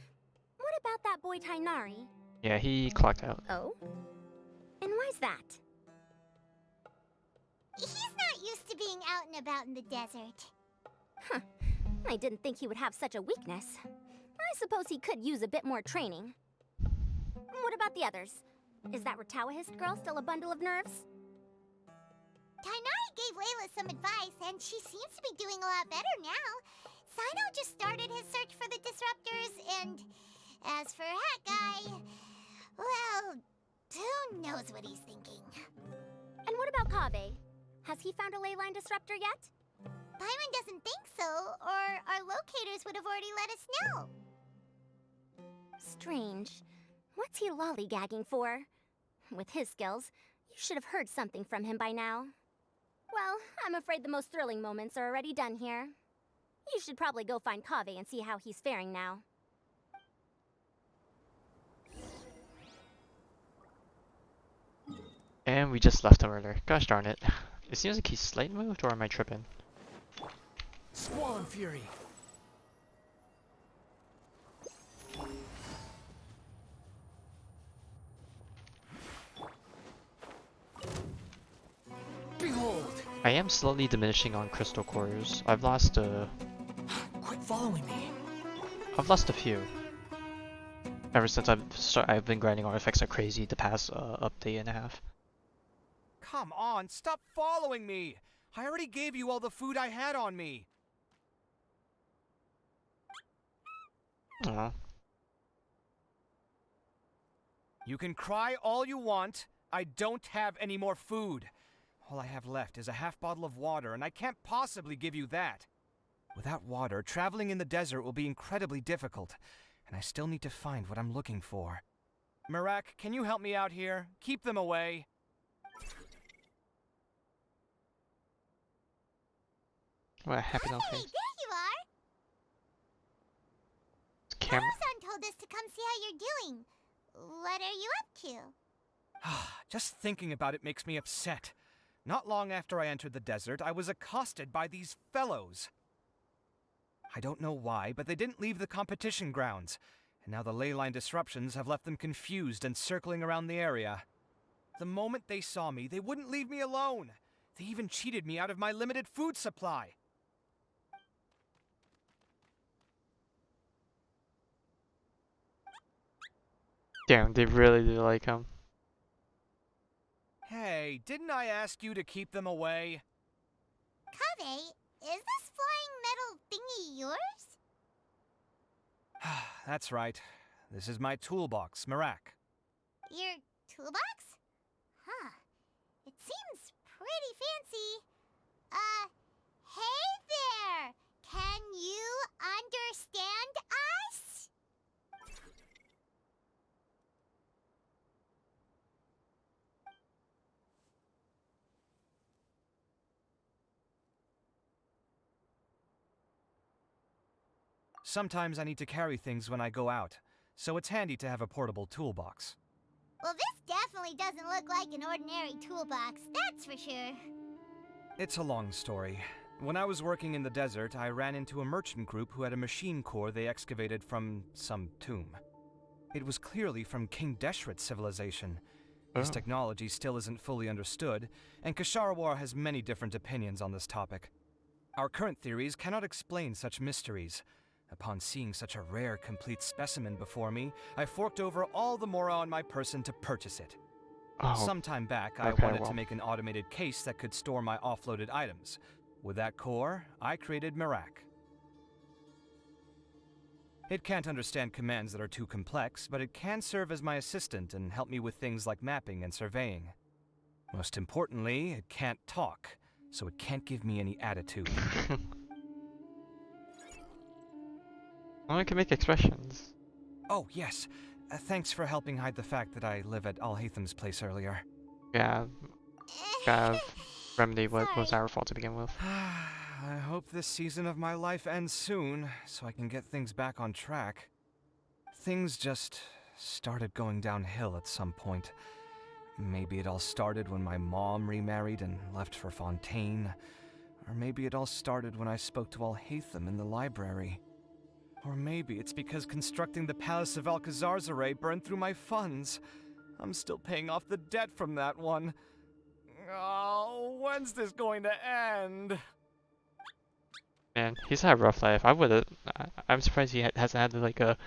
What about that boy Tainari? Yeah, he clocked out. Oh? And why's that? He's not used to being out and about in the desert. Huh. I didn't think he would have such a weakness. I suppose he could use a bit more training. What about the others? Is that Ratawahist girl still a bundle of nerves? Tainari gave Layla some advice, and she seems to be doing a lot better now. Sino just started his search for the disruptors, and as for Hat Guy, well, who knows what he's thinking. And what about Kaveh? Has he found a leyline disruptor yet? Byron doesn't think so, or our locators would have already let us know. Strange. What's he lollygagging for? With his skills, you should have heard something from him by now. Well, I'm afraid the most thrilling moments are already done here. You should probably go find Kaveh and see how he's faring now. And we just left him earlier. Gosh darn it. It seems like he's slightly moved, or am I tripping? Squall and Fury. Behold! I am slowly diminishing on crystal cores. I've lost Quit following me. I've lost a few. Ever since I've been grinding artifacts like crazy the past update and a half. Come on, stop following me! I already gave you all the food I had on me. Aw. You can cry all you want. I don't have any more food. All I have left is a half bottle of water, and I can't possibly give you that. Without water, traveling in the desert will be incredibly difficult, and I still need to find what I'm looking for. Marak, can you help me out here? Keep them away. What a happy little Hey, face. there you are! Camera. Farozan told us to come see how you're doing. What are you up to? Just thinking about it makes me upset. Not long after I entered the desert, I was accosted by these fellows. I don't know why, but they didn't leave the competition grounds, and now the leyline disruptions have left them confused and circling around the area. The moment they saw me, they wouldn't leave me alone. They even cheated me out of my limited food supply. Damn, they really do like him. Hey, didn't I ask you to keep them away? Kaveh, is this flying metal thingy yours? That's right. This is my toolbox, Marak. Your toolbox? Huh. It seems pretty fancy. Hey there! Can you understand us? Sometimes I need to carry things when I go out, so it's handy to have a portable toolbox. Well, this definitely doesn't look like an ordinary toolbox, that's for sure. It's a long story. When I was working in the desert, I ran into a merchant group who had a machine core they excavated from some tomb. It was clearly from King Deshret's civilization. His technology still isn't fully understood, and Ksharawar has many different opinions on this topic. Our current theories cannot explain such mysteries. Upon seeing such a rare, complete specimen before me, I forked over all the mora on my person to purchase it. Some time back, I wanted to make an automated case that could store my offloaded items. With that core, I created Merak. It can't understand commands that are too complex, but it can serve as my assistant and help me with things like mapping and surveying. Most importantly, it can't talk, so it can't give me any attitude. Well, I can make expressions. Oh, yes. Thanks for helping hide the fact that I live at Alhatham's place earlier. Yeah, gotta remedy what was our fault to begin with. I hope this season of my life ends soon, so I can get things back on track. Things just started going downhill at some point. Maybe it all started when my mom remarried and left for Fontaine. Or maybe it all started when I spoke to Alhatham in the library. Or maybe it's because constructing the Palace of Alcazarzaray burned through my funds. I'm still paying off the debt from that one. Oh, when's this going to end? Man, he's had a rough life. I'm surprised he hasn't had like a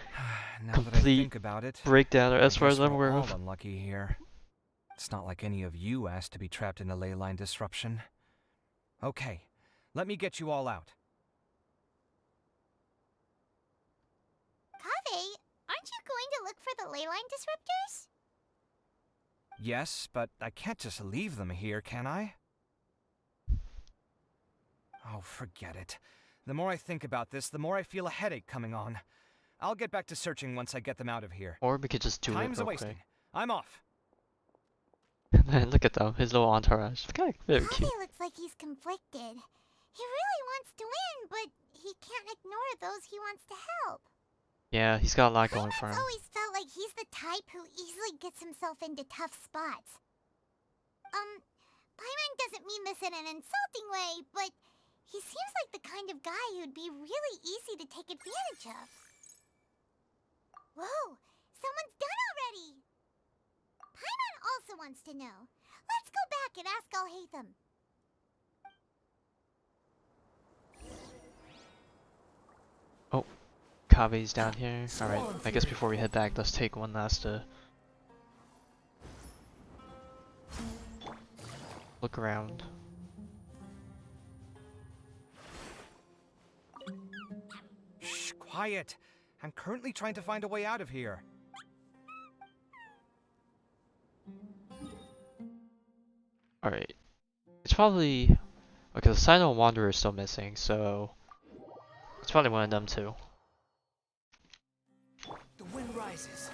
Now that I complete think about it, breakdown, I as far guess as I'm we're aware all of. unlucky here. It's not like any of you asked to be trapped in a ley line disruption. Okay, let me get you all out. Kaveh, aren't you going to look for the ley line disruptors? Yes, but I can't just leave them here, can I? Oh, forget it. The more I think about this, the more I feel a headache coming on. I'll get back to searching once I get them out of here. Or we could just do Time's it a real wasting. quick. I'm off. Look at them, his little entourage. It's kind of very cute. Kaveh looks like he's conflicted. He really wants to win, but he can't ignore those he wants to help. Yeah, he's got a lot going for Paimon's him. always felt like he's the type who easily gets himself into tough spots. Paimon doesn't mean this in an insulting way, but he seems like the kind of guy who'd be really easy to take advantage of. Whoa, someone's done already! Paimon also wants to know. Let's go back and ask Alhatham. Oh, Kaveh's down here. Alright, I guess before we head back, let's take one last look around. Shh, quiet. I'm currently trying to find a way out of here. Alright. It's probably... Okay, the Sidon Wanderer is still missing, so... It's probably one of them too. The wind rises.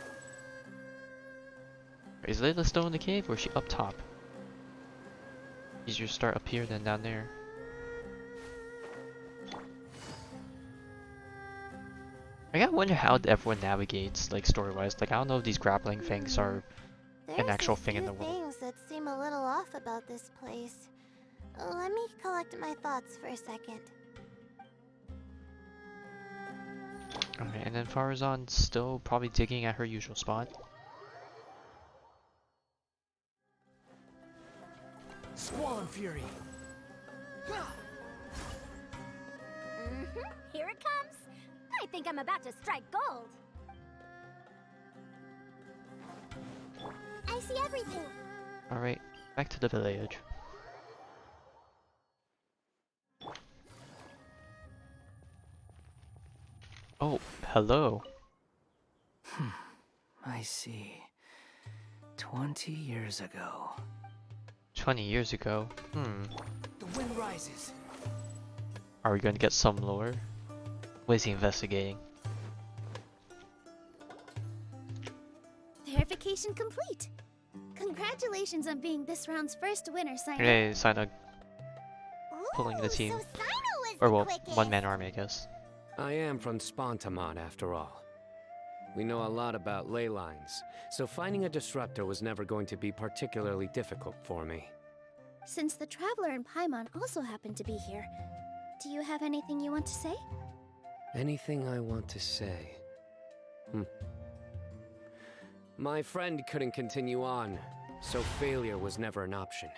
Is Layla still in the cave, or is she up top? Easier to start up here than down there. I gotta wonder how everyone navigates, like, story-wise. Like, I don't know if these grappling things are an actual thing in the world. There's a few things that seem a little off about this place. Let me collect my thoughts for a second. Okay, and then Farazan's still probably digging at her usual spot. Squall and Fury. Here it comes. I think I'm about to strike gold. I see everything. Alright, back to the village. Oh, hello. I see. 20 years ago. 20 years ago. The wind rises. Are we going to get some lore? What is he investigating? Verification complete. Congratulations on being this round's first winner, Sino. Hey, Sino pulling the Ooh, team. So Sino was Or the well, quickest. one-man army, I guess. I am from Spontamon, after all. We know a lot about ley lines, so finding a disruptor was never going to be particularly difficult for me. Since the Traveler and Paimon also happen to be here, do you have anything you want to say? Anything I want to say? My friend couldn't continue on, so failure was never an option.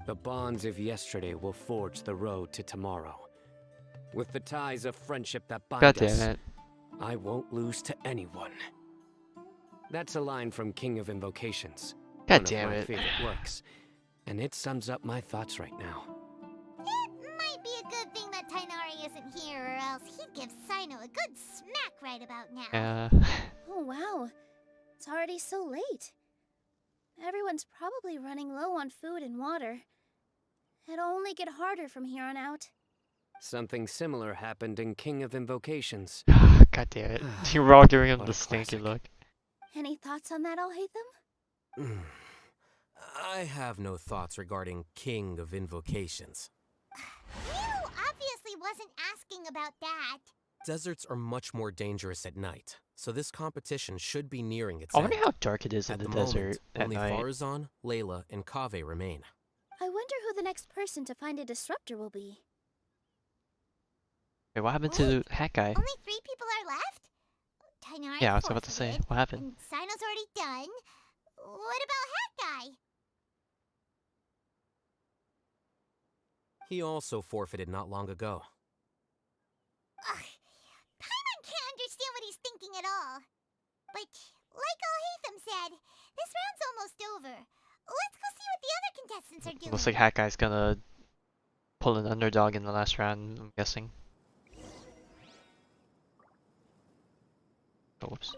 The bonds of yesterday will forge the road to tomorrow. With the ties of friendship that bind God damn us, it. I won't lose to anyone. That's a line from King of Invocations, God one of damn my it. favorite works, and it sums up my thoughts right now. It might be a good thing that Tainari isn't here, or else he'd give Sino a good smack right about now. Yeah. Oh, wow. It's already so late. Everyone's probably running low on food and water. It'll only get harder from here on out. Something similar happened in King of Invocations. God damn it. You were all giving him What the a stinky classic. look. Any thoughts on that, Alhaitham? I have no thoughts regarding King of Invocations. Miru obviously wasn't asking about that. Deserts are much more dangerous at night, so this competition should be nearing its I wonder end. how dark it is in At the the desert moment, at only night. Farazan, Layla, and Kaveh remain. I wonder who the next person to find a disruptor will be. Wait, what happened Wait, to Hat Guy? Only 3 people are left? Tainari Yeah, I was about to say, forfeited, what happened? and Sino's already done. What about Hat Guy? He also forfeited not long ago. Ugh, Paimon can't understand what he's thinking at all. But, like Alhaitham said, this round's almost over. Let's go see what the other contestants are doing. Looks like Hat Guy's gonna pull an underdog in the last round, I'm guessing. Oh, whoops.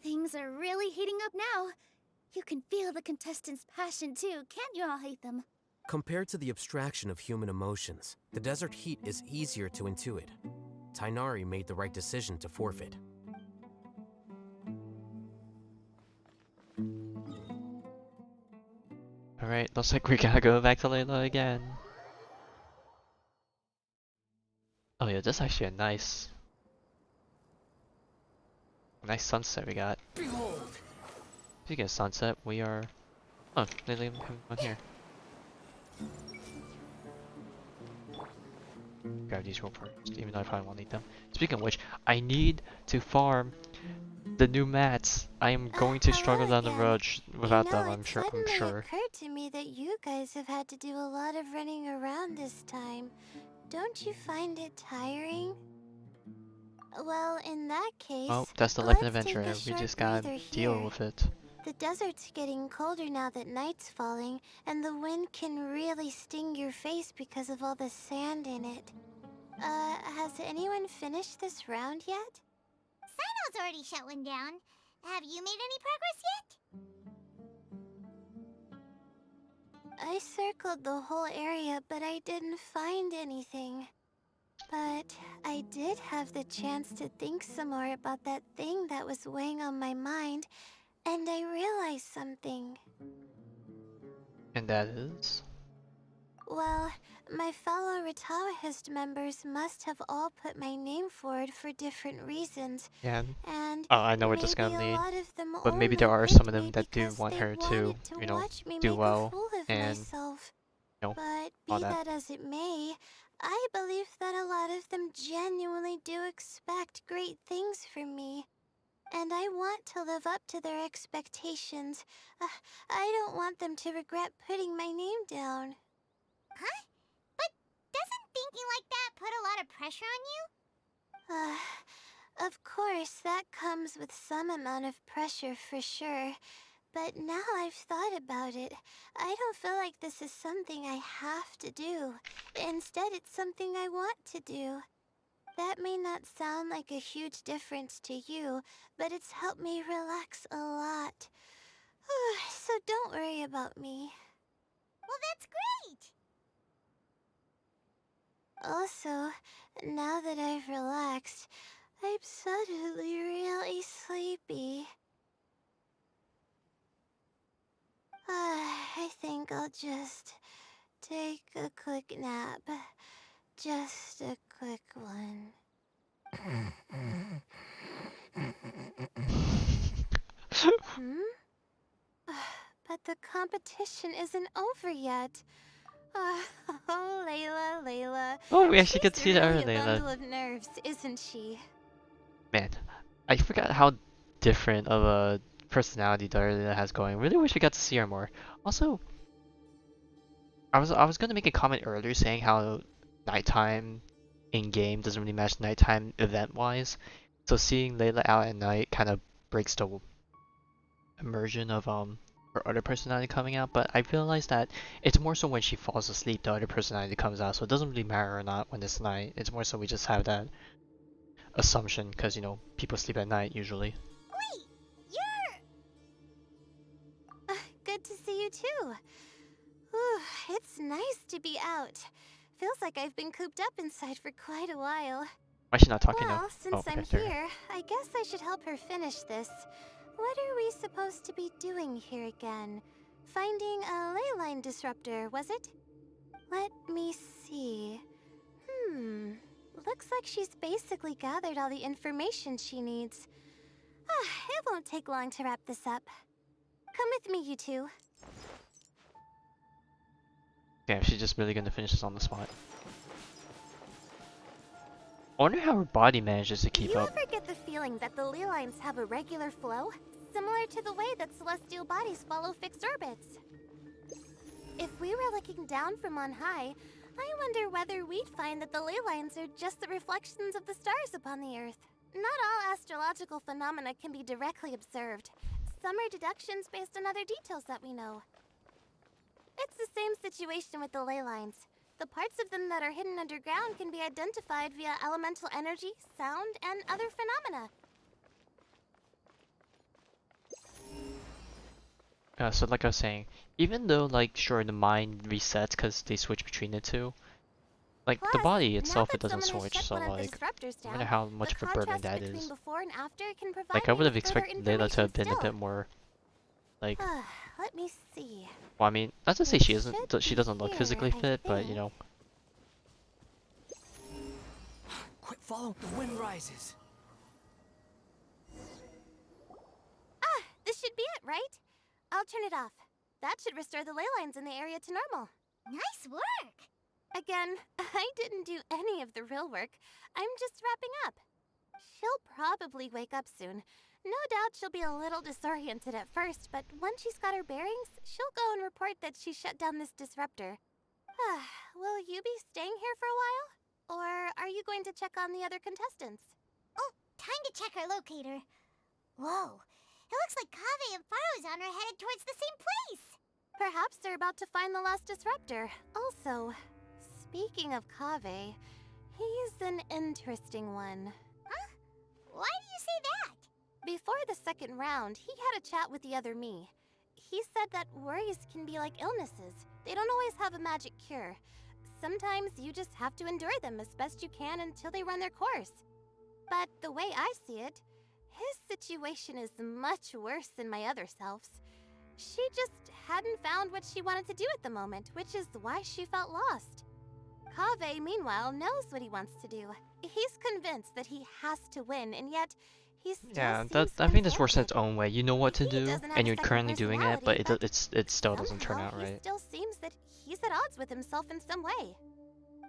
Things are really heating up now. You can feel the contestants' passion too, can't you, Alhaitham? Compared to the abstraction of human emotions, the desert heat is easier to intuit. Tainari made the right decision to forfeit. Alright, looks like we gotta go back to Layla again. Oh yeah, this is actually a nice sunset we got. Speaking of sunset, we are... Oh, they leave one here. Grab these real first, even though I probably won't need them. Speaking of which, I need to farm the new mats. I am going to struggle down the road without them, I'm sure. It occurred to me that you guys have had to do a lot of running around this time. Don't you find it tiring? Well, in that case, Well, that's the life of an let's take adventurer. a We short just gotta breather deal here. with it. The desert's getting colder now that night's falling, and the wind can really sting your face because of all the sand in it. Has anyone finished this round yet? Sino's already shut one down. Have you made any progress yet? I circled the whole area, but I didn't find anything. But I did have the chance to think some more about that thing that was weighing on my mind, and I realized something. And that is... Well, my fellow Retawahist members must have all put my name forward for different reasons. Yeah. And Oh, I know we're just gonna maybe a need. lot of them But maybe there only are picked some of them me that do because want they her to, wanted to you know, watch me do make a well fool of and, myself. you know, But all be that. that as it may, I believe that a lot of them genuinely do expect great things from me. And I want to live up to their expectations. I don't want them to regret putting my name down. Huh? But doesn't thinking like that put a lot of pressure on you? Of course, that comes with some amount of pressure for sure. But now I've thought about it, I don't feel like this is something I have to do. Instead, it's something I want to do. That may not sound like a huge difference to you, but it's helped me relax a lot. So don't worry about me. Well, that's great! Also, now that I've relaxed, I'm suddenly really sleepy. I think I'll just take a quick nap. Just a quick one. But the competition isn't over yet. Oh, Layla. Oh, we actually She's get to see the really other a Layla. bundle of nerves, isn't she? Man, I forgot how different of a personality Layla has going. Really wish we got to see her more. Also, I was gonna make a comment earlier saying how nighttime in game doesn't really match nighttime event wise. So seeing Layla out at night kind of breaks the immersion of her other personality coming out. But I realized that it's more so when she falls asleep the other personality comes out. So it doesn't really matter or not when it's night. It's more so we just have that assumption because you know people sleep at night usually. Wait, you're... Good to see you too. Whew, it's nice to be out. Feels like I've been cooped up inside for quite a while. Why is she not talking Well, now? since Oh, I'm okay, there. here, I guess I should help her finish this. What are we supposed to be doing here again? Finding a ley line disruptor, was it? Let me see. Looks like she's basically gathered all the information she needs. It won't take long to wrap this up. Come with me, you two. Damn, she's just really gonna finish this on the spot. I wonder how her body manages to keep Do you up. ever get the feeling that the ley lines have a regular flow? Similar to the way that celestial bodies follow fixed orbits. If we were looking down from on high, I wonder whether we'd find that the ley lines are just the reflections of the stars upon the Earth. Not all astrological phenomena can be directly observed. Some are deductions based on other details that we know. It's the same situation with the ley lines. The parts of them that are hidden underground can be identified via elemental energy, sound, and other phenomena. So like I was saying, even though like sure the mind resets because they switch between the two, like the Plus, body now itself that it doesn't someone has switch. shut So one of the like, disruptors I wonder down, how much of the a burden contrast that between is. before and after can provide Like I would have me with further expected Layla to have been a information bit more, like, Let me see. well I mean, not to say It she isn't, should she be doesn't look here, physically I fit, but you think. know. Quick, follow. The wind rises. This should be it, right? I'll turn it off. That should restore the ley lines in the area to normal. Nice work! Again, I didn't do any of the real work. I'm just wrapping up. She'll probably wake up soon. No doubt she'll be a little disoriented at first, but once she's got her bearings, she'll go and report that she shut down this disruptor. Will you be staying here for a while? Or are you going to check on the other contestants? Oh, time to check our locator. Whoa, it looks like Kaveh and Farozan are headed towards the same place. Perhaps they're about to find the last disruptor. Also, speaking of Kaveh, he's an interesting one. Huh? Why do you say that? Before the second round, he had a chat with the other me. He said that worries can be like illnesses. They don't always have a magic cure. Sometimes you just have to endure them as best you can until they run their course. But the way I see it, his situation is much worse than my other self's. She just hadn't found what she wanted to do at the moment, which is why she felt lost. Kaveh, meanwhile, knows what he wants to do. He's convinced that he has to win, and yet he still Yeah, seems I think this works in its conflicted. own way. You know what to He do, doesn't have and a you're second currently doing it, but personality, it still doesn't turn somehow out he right. still seems that he's at odds with himself in some way.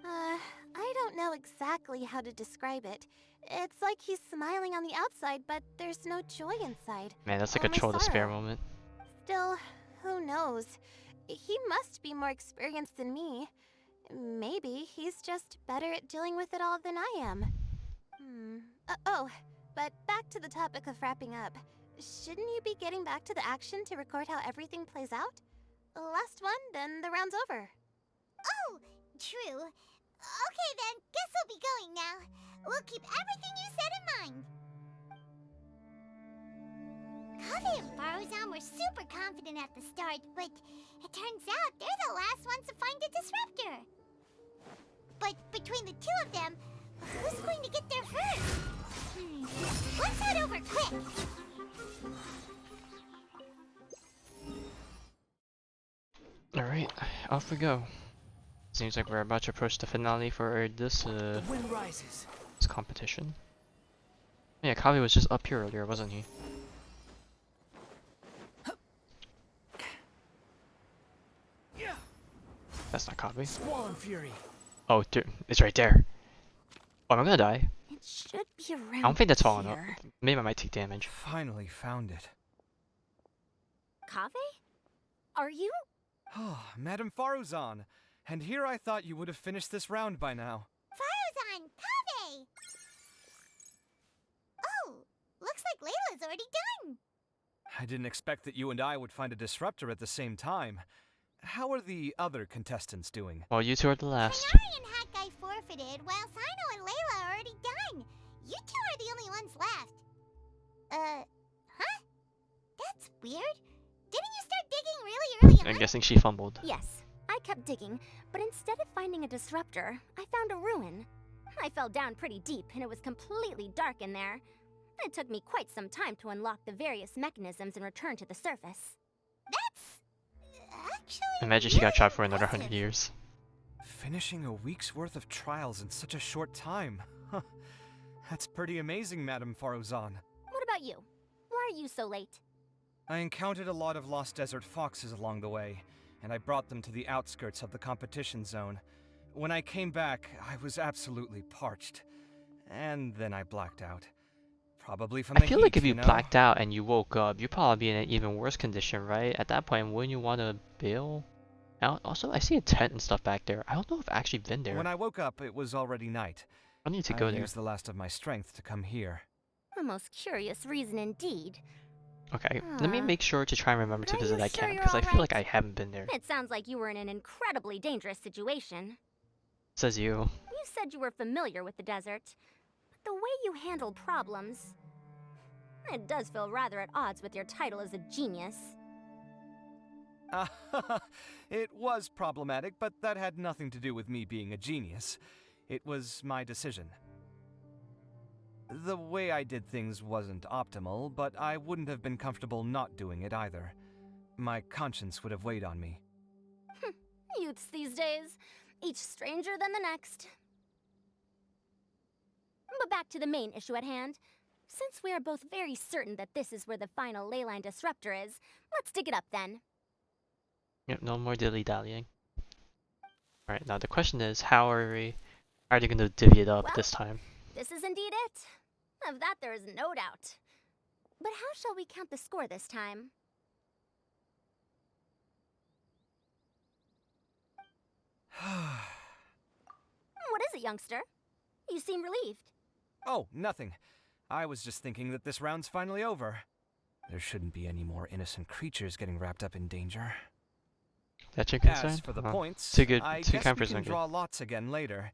I don't know exactly how to describe it. It's like he's smiling on the outside, but there's no joy inside. Man, that's like a Only troll despair sorrow. moment. Still, who knows? He must be more experienced than me. Maybe he's just better at dealing with it all than I am. But back to the topic of wrapping up. Shouldn't you be getting back to the action to record how everything plays out? Last one, then the round's over. Oh, true. Okay then, guess we'll be going now. We'll keep everything you said in mind. Kaveh and Farozan were super confident at the start, but it turns out they're the last ones to find the disruptor. But between the two of them, who's going to get there first? Let's head over quick. Alright, off we go. Seems like we're about to approach the finale for this The wind rises. this competition. Yeah, Kaveh was just up here earlier, wasn't he? That's not Kaveh. Squall Fury. Oh, dude, it's right there. Oh, am I gonna die? It should be around I don't think that's falling up. here. Maybe I might take damage. Finally found it. Kave? Are you? Oh, Madame Faruzan. And here I thought you would have finished this round by now. Faruzan, Kave! Oh, looks like Layla's already done. I didn't expect that you and I would find a disruptor at the same time. How are the other contestants doing? Well, you two are the last. Canary and Hat Guy forfeited, while Sino and Layla are already done. You two are the only ones left. Huh? That's weird. Didn't you start digging really early on? I'm guessing she fumbled. Yes, I kept digging, but instead of finding a disruptor, I found a ruin. I fell down pretty deep, and it was completely dark in there. It took me quite some time to unlock the various mechanisms and return to the surface. That's actually Imagine she got really trapped for another impressive. 100 years. Finishing a week's worth of trials in such a short time. Huh. That's pretty amazing, Madame Faruzan. What about you? Why are you so late? I encountered a lot of lost desert foxes along the way, and I brought them to the outskirts of the competition zone. When I came back, I was absolutely parched. And then I blacked out. Probably from the I feel heat, like if you know? blacked out and you woke up, you'd probably be in an even worse condition, right? At that point, wouldn't you want to bail? Also, I see a tent and stuff back there. I don't know if I've actually been there. When I woke up, it was already night. I need to go I there. used the last of my strength to come here. A most curious reason indeed. Okay, let me make sure to try and remember to But are visit you that sure camp, you're because I feel like I alright? haven't been there. It sounds like you were in an incredibly dangerous situation. Says you. You said you were familiar with the desert, but the way you handled problems, it does feel rather at odds with your title as a genius. It was problematic, but that had nothing to do with me being a genius. It was my decision. The way I did things wasn't optimal, but I wouldn't have been comfortable not doing it either. My conscience would have weighed on me. Youths these days, each stranger than the next. But back to the main issue at hand. Since we are both very certain that this is where the final leyline disruptor is, let's dig it up then. Yep, no more dilly-dallying. Alright, now the question is, how are they going to divvy it up Well, this time? This is indeed it. Of that there is no doubt. But how shall we count the score this time? What is it, youngster? You seem relieved. Oh, nothing. I was just thinking that this round's finally over. There shouldn't be any more innocent creatures getting wrapped up in danger. That's your concern? As for the Oh, points, too good. I Too guess kind we for can some good. draw lots again later.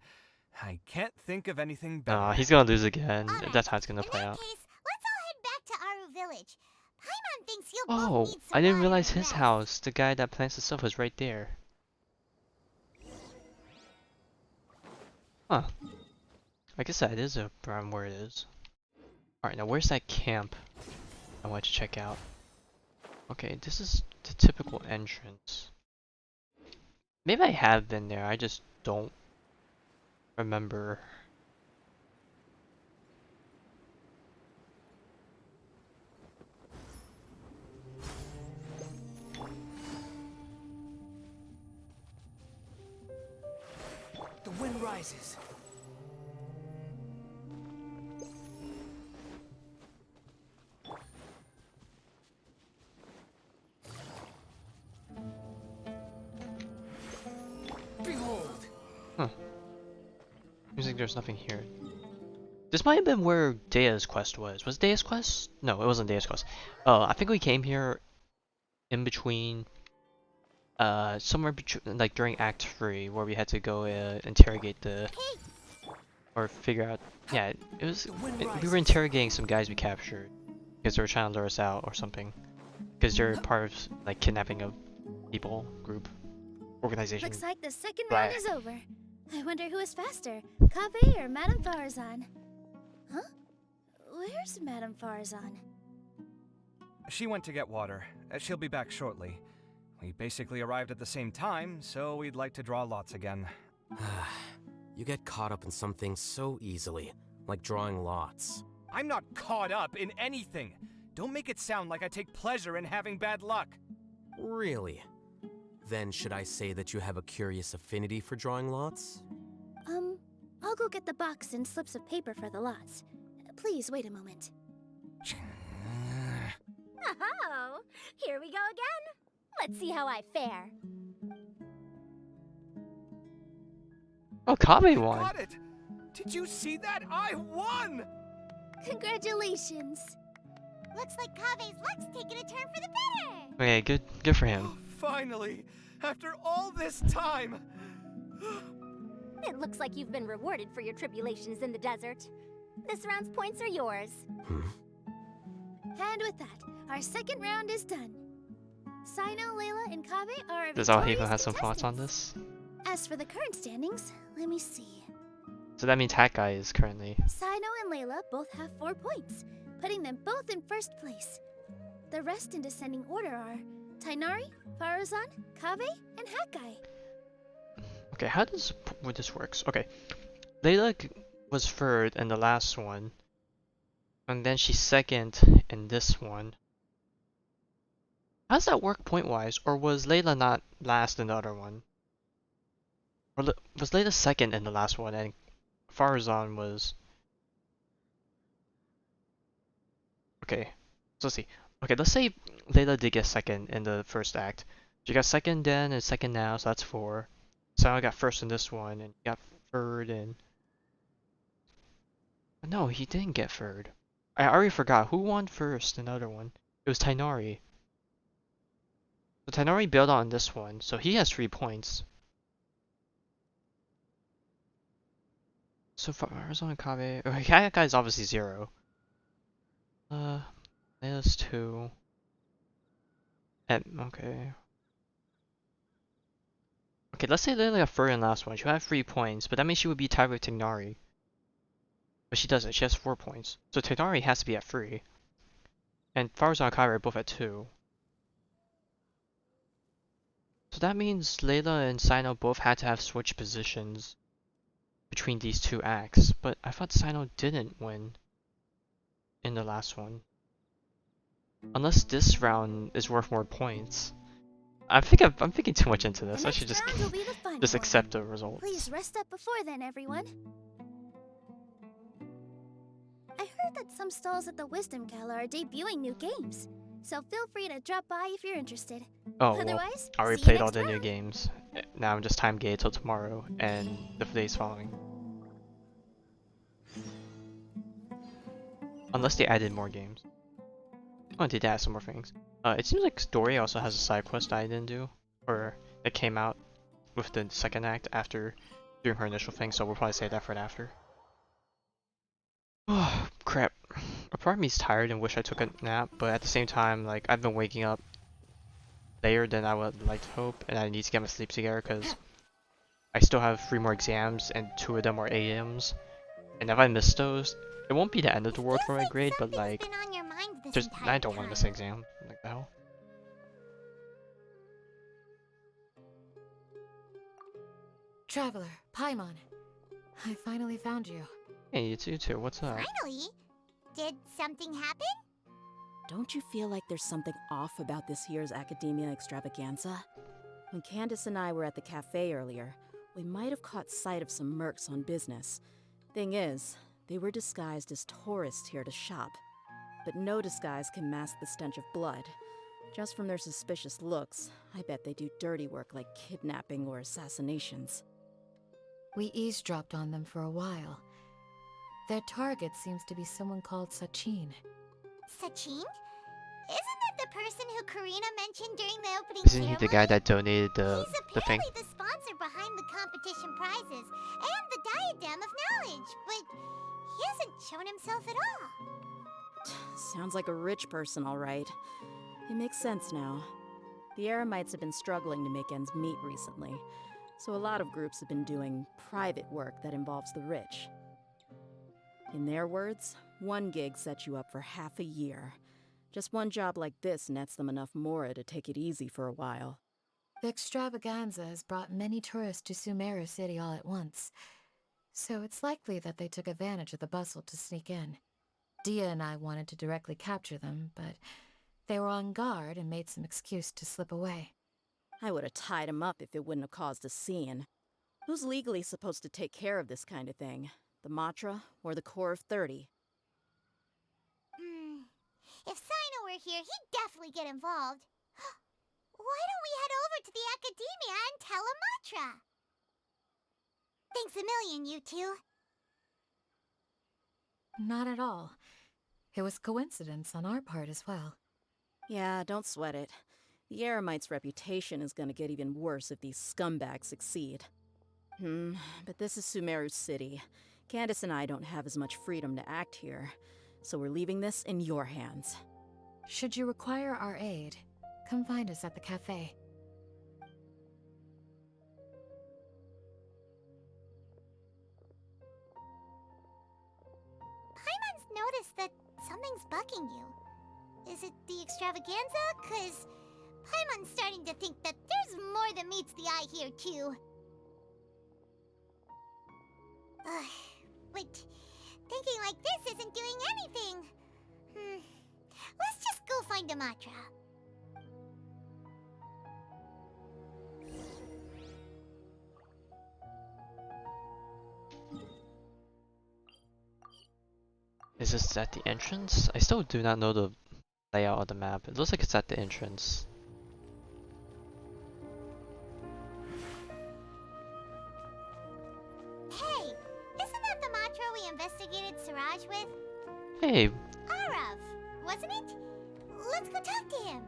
I can't think of anything better. Nah, he's gonna lose again. Alright, That's how it's gonna In play that out. case, let's all head back to Aru Village. Paimon thinks you'll both Oh, need some I didn't water realize and his rest. house, the guy that plants the stuff, was right there. Huh. I guess that is around where it is. Alright, now where's that camp I want to check out? Okay, this is the typical entrance. Maybe I have been there, I just don't remember. The wind rises. Behold! Seems like there's nothing here. This might have been where Dea's quest was. Was Dea's quest? No, it wasn't Dea's quest. Oh, I think we came here in between, somewhere between, like during Act 3, where we had to go interrogate the, or figure out, yeah, it was, we were interrogating some guys we captured, because they were trying to lure us out or something. Because they're part of, like, kidnapping of people, group, organization. Looks like the second Blah. round is over. I wonder who is faster, Kave or Madame Farzan? Huh? Where's Madame Farzan? She went to get water. She'll be back shortly. We basically arrived at the same time, so we'd like to draw lots again. You get caught up in some things so easily, like drawing lots. I'm not caught up in anything! Don't make it sound like I take pleasure in having bad luck! Really? Then should I say that you have a curious affinity for drawing lots? I'll go get the box and slips of paper for the lots. Please wait a moment. Oh, here we go Let's see how I fare. Oh, Kabe I won. got it! Did you see that? I won! Congratulations. Looks like Kabe's luck's taking a turn for the better. Okay, good for him. Oh, finally! After all this time! It looks like you've been rewarded for your tribulations in the desert. This round's points are yours. And with that, our second round is done. Sino, Layla, and Kabe are our Does Al victorious Haven have some thoughts on contestants. this? As for the current standings, let me see. So that means Hat Guy is currently. Sino and Layla both have 4 points, putting them both in first place. The rest in descending order are Tainari, Faruzan, Kabe, and Hakai. Okay, how does this works? Okay, Layla was third in the last one, and then she's second in this one. How does that work point-wise? Or was Layla not last in the other one? Or was Layla second in the last one and Farzan was... Okay, so let's see. Okay, let's say Layla did get second in the first act. She got second then and second now, so that's 4. So I got first in this one and got third in... No, he didn't get third. I already forgot. Who won first in the other one? It was Tainari. So Tainari bailed out on this one, so he has 3 points. So far, Arizona Kabe. Okay, that guy's obviously 0. Layla's 2. And, okay. Okay, let's say Layla got third in the last one. She'll have 3 points, but that means she would be tied with Tignari. But she doesn't. She has 4 points. So Tignari has to be at 3. And Farzan and Kabe are both at 2. So that means Layla and Sino both had to have switched positions between these 2 acts, but I thought Sino didn't win in the last one. Unless this round is worth more points. I'm thinking too much into this. I should just round will be the fun just one. accept the results. Please rest up before then, everyone. I heard that some stalls at the Wisdom Gala are debuting new games, so feel free to drop by if you're interested. Oh, well, Otherwise, I already see you played all next the new round. games. Now I'm just time gated till tomorrow and the days following. Unless they added more games. Oh, they did add some more things. It seems like Story also has a side quest I didn't do, or it came out with the second act after doing her initial thing, so we'll probably save that for after. Oh, crap. A part of me is tired and wish I took a nap, but at the same time, like, I've been waking up later than I would like to hope, and I need to get my sleep together because I still have 3 more exams, and 2 of them are AMs. And if I miss those, it won't be the end of the world for my grade, but like, Been on your mind this I entire don't want to miss time. an exam. Like the hell. Traveler, Paimon. I finally found you. Hey, you too. What's up? Finally? Did something happen? Don't you feel like there's something off about this year's Academia Extravaganza? When Candace and I were at the cafe earlier, we might have caught sight of some mercs on business. Thing is, they were disguised as tourists here to shop. But no disguise can mask the stench of blood. Just from their suspicious looks, I bet they do dirty work like kidnapping or assassinations. We eavesdropped on them for a while. Their target seems to be someone called Sachin. Sachin? Isn't that the person who Karina mentioned during the opening Isn't he ceremony? the guy that donated the He's thing? apparently the sponsor behind the competition prizes and the Diadem of Knowledge, but he hasn't shown himself at all. Sounds like a rich person, all right. It makes sense now. The Eremites have been struggling to make ends meet recently, so a lot of groups have been doing private work that involves the rich. In their words, one gig sets you up for half a year. Just one job like this nets them enough mora to take it easy for a while. The extravaganza has brought many tourists to Sumeru City all at once, so it's likely that they took advantage of the bustle to sneak in. Dia and I wanted to directly capture them, but they were on guard and made some excuse to slip away. I would have tied him up if it wouldn't have caused a scene. Who's legally supposed to take care of this kind of thing? The Matra or the Core of 30? If Sino were here, he'd definitely get involved. Why don't we head over to the Academia and tell Amatra? Thanks a million, you two. Not at all. It was coincidence on our part as well. Yeah, don't sweat it. The Eremite's reputation is gonna get even worse if these scumbags succeed. But this is Sumeru City. Candace and I don't have as much freedom to act here, so we're leaving this in your hands. Should you require our aid, come find us at the cafe. Paimon's noticed that something's bugging you. Is it the extravaganza? 'Cause Paimon's starting to think that there's more than meets the eye here, too. But thinking like this isn't doing anything. Let's just go find Amatra. Is this at the entrance? I still do not know the layout of the map. It looks like it's at the entrance. Hey, isn't that the Matra we investigated Siraj with? Hey, Arav, wasn't it? Let's go talk to him.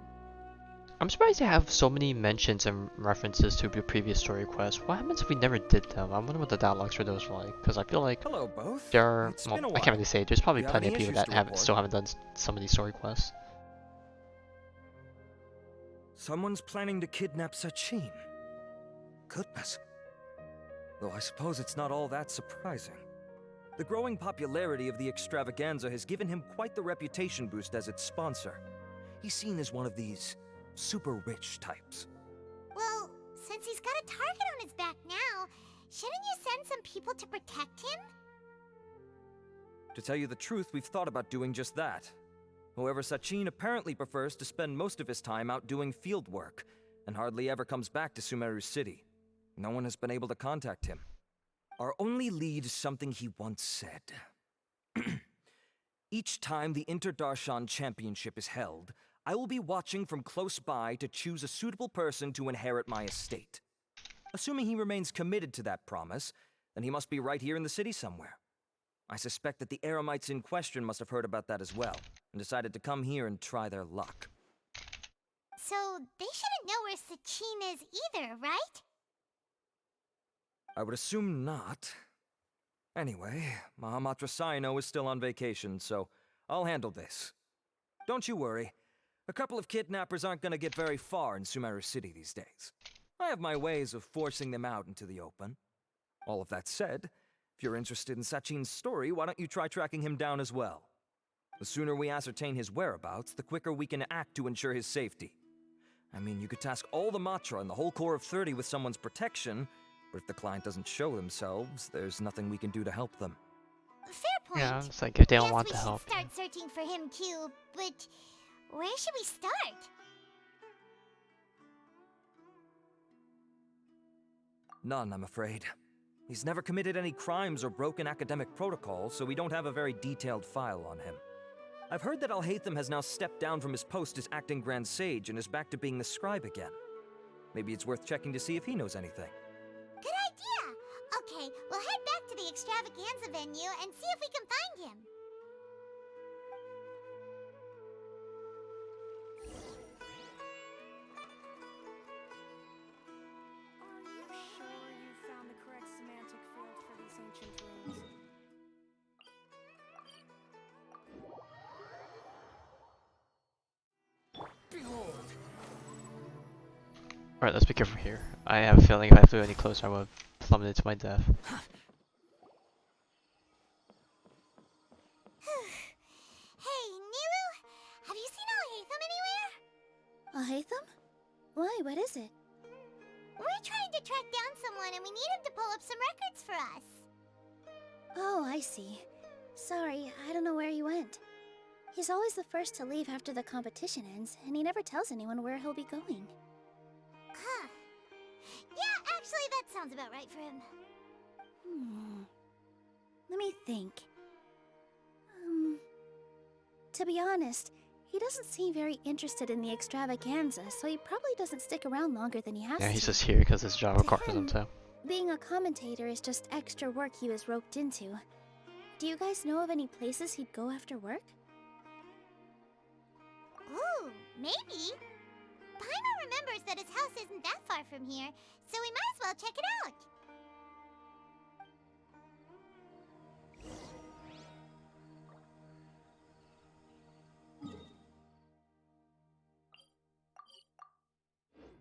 I'm surprised they have so many mentions and references to the previous story quests. What happens if we never did them? I wonder what the dialogues for those were like. Because I feel like Hello, both. there are, It's well, been a I while. can't really say. There's probably Do you have plenty of any people issues that to haven't, report? still haven't done some of these story quests. Someone's planning to kidnap Sachin. Goodness. Though I suppose it's not all that surprising. The growing popularity of the extravaganza has given him quite the reputation boost as its sponsor. He's seen as one of these super rich types. Well, since he's got a target on his back now, shouldn't you send some people to protect him? To tell you the truth, we've thought about doing just that. However, Sachin apparently prefers to spend most of his time out doing field work, and hardly ever comes back to Sumeru City. No one has been able to contact him. Our only lead is something he once said. Each time the Inter-Darshan Championship is held, I will be watching from close by to choose a suitable person to inherit my estate. Assuming he remains committed to that promise, then he must be right here in the city somewhere. I suspect that the Eremites in question must have heard about that as well, and decided to come here and try their luck. So they shouldn't know where Sachin is either, right? I would assume not. Anyway, Mahamatra Saino is still on vacation, so I'll handle this. Don't you worry. A couple of kidnappers aren't gonna get very far in Sumeru City these days. I have my ways of forcing them out into the open. All of that said, if you're interested in Sachin's story, why don't you try tracking him down as well? The sooner we ascertain his whereabouts, the quicker we can act to ensure his safety. I mean, you could task all the Matra and the whole Corps of 30 with someone's protection, but if the client doesn't show themselves, there's nothing we can do to help them. Fair point. Yeah, it's like if they don't Guess want we the should help. start searching for him too, but where should we start? None, I'm afraid. He's never committed any crimes or broken academic protocol, so we don't have a very detailed file on him. I've heard that Alhaitham has now stepped down from his post as acting Grand Sage and is back to being the scribe again. Maybe it's worth checking to see if he knows anything. Good idea! Okay, we'll head back to the extravaganza venue and see if we can find him. Are you sure you found the correct semantic field for these ancient runes? Alright, let's be careful here. I have a feeling if I flew any closer, I would have plummeted to my death. Hey, Nilu, have you seen Alhaitham anywhere? Alhaitham? Why, what is it? We're trying to track down someone and we need him to pull up some records for us. Oh, I see. Sorry, I don't know where he went. He's always the first to leave after the competition ends, and he never tells anyone where he'll be going. Huh. Yeah, actually, that sounds about right for him. Let me think. To be honest, He doesn't seem very interested in the extravaganza, so he probably doesn't stick around longer than he has Yeah, to. he's just here because his job To requires him him, to. being a commentator is just extra work he was roped into. Do you guys know of any places he'd go after work? Ooh, maybe. Paimon remembers that his house isn't that far from here, so we might as well check it out.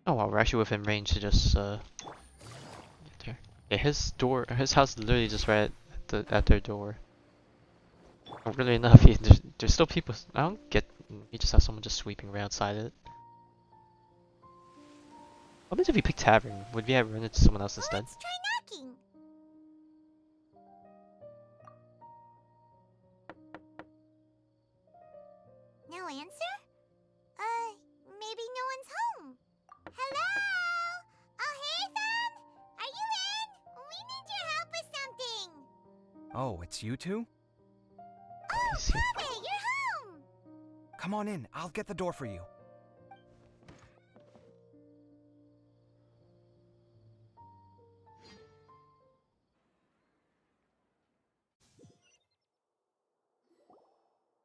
Oh wow, we're actually within range to just get there. Yeah, his house is literally just right at their door. Really enough, there's still people. I don't get. You just have someone just sweeping right outside it. What if we pick tavern? Would we have run into someone else instead? Let's try knocking. No answer? Maybe no one's home. Hello? Oh, hey, Thumb? Are you in? We need your help with something. Oh, it's you two? Oh, Prove, you're home. Come on in, I'll get the door for you.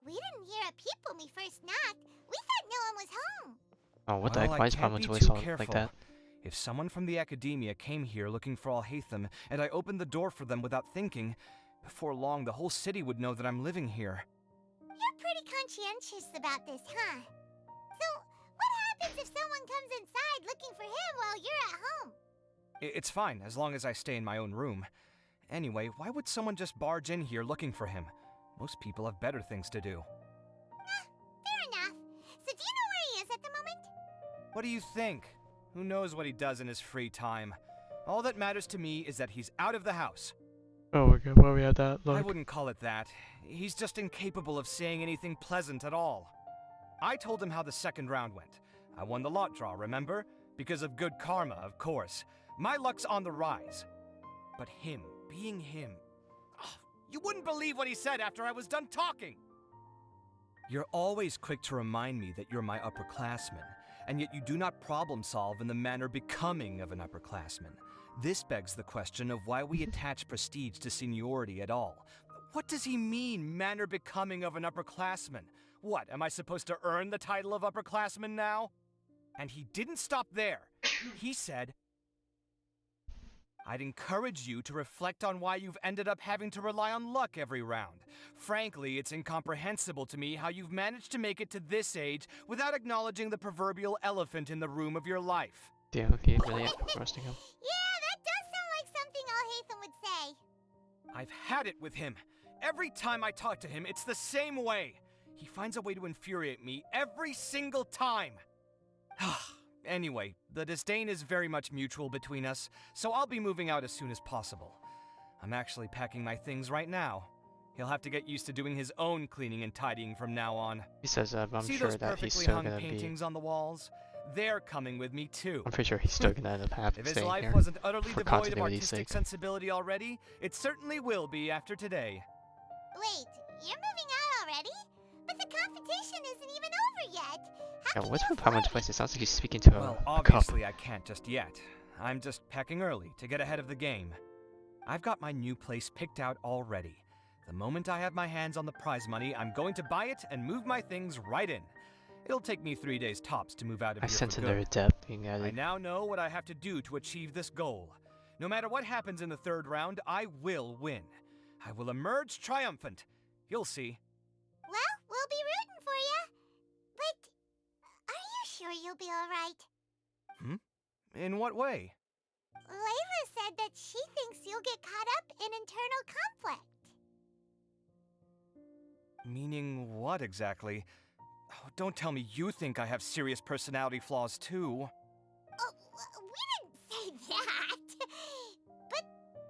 We didn't hear a peep when we first knocked. We thought no one was home. Oh, what the Well, heck? I Why is can't Paimon's be voice too all careful. like that? If someone from the academia came here looking for Alhaitham, and I opened the door for them without thinking, before long the whole city would know that I'm living here. You're pretty conscientious about this, huh? So, what happens if someone comes inside looking for him while you're at home? It's fine, as long as I stay in my own room. Anyway, why would someone just barge in here looking for him? Most people have better things to do. Fair enough. So do you know where he is at the moment? What do you think? Who knows what he does in his free time? All that matters to me is that he's out of the house. Oh my god, why we had that look? I wouldn't call it that. He's just incapable of saying anything pleasant at all. I told him how the second round went. I won the lot draw, remember? Because of good karma, of course. My luck's on the rise. But him, being him... you wouldn't believe what he said after I was done talking! You're always quick to remind me that you're my upperclassman, and yet you do not problem solve in the manner becoming of an upperclassman. This begs the question of why we attach prestige to seniority at all. What does he mean, manner becoming of an upperclassman? What, am I supposed to earn the title of upperclassman now? And he didn't stop there. He said, I'd encourage you to reflect on why you've ended up having to rely on luck every round. Frankly, it's incomprehensible to me how you've managed to make it to this age without acknowledging the proverbial elephant in the room of your life. Damn, he really roasting him. Yeah, that does sound like something Alhaitham would say. I've had it with him. Every time I talk to him, it's the same way. He finds a way to infuriate me every single time. Anyway, the disdain is very much mutual between us, so I'll be moving out as soon as possible. I'm actually packing my things right now. He'll have to get used to doing his own cleaning and tidying from now on. He says, I'm See sure those that he's perfectly still hung gonna be. paintings on the walls? They're coming with me too. I'm pretty sure he's still gonna end up having If to his stay life here wasn't utterly for devoid of continuity's artistic sake. sensibility already, it certainly will be after today. Wait, you're moving out already? But the competition isn't even over yet. How Yeah, can what's you with afford Paimon's it? voice? It sounds like he's speaking to Well, a cup. obviously I can't just yet. I'm just packing early to get ahead of the game. I've got my new place picked out already. The moment I have my hands on the prize money, I'm going to buy it and move my things right in. It'll take me 3 days tops to move out of I here sense for another good. depth being I added. now know what I have to do to achieve this goal. No matter what happens in the third round, I will win. I will emerge triumphant. You'll see. Well, we'll be rooting for you. But are you sure you'll be alright? In what way? Layla said that she thinks you'll get caught up in internal conflict. Meaning what exactly? Oh, don't tell me you think I have serious personality flaws too. Oh, we didn't say that. But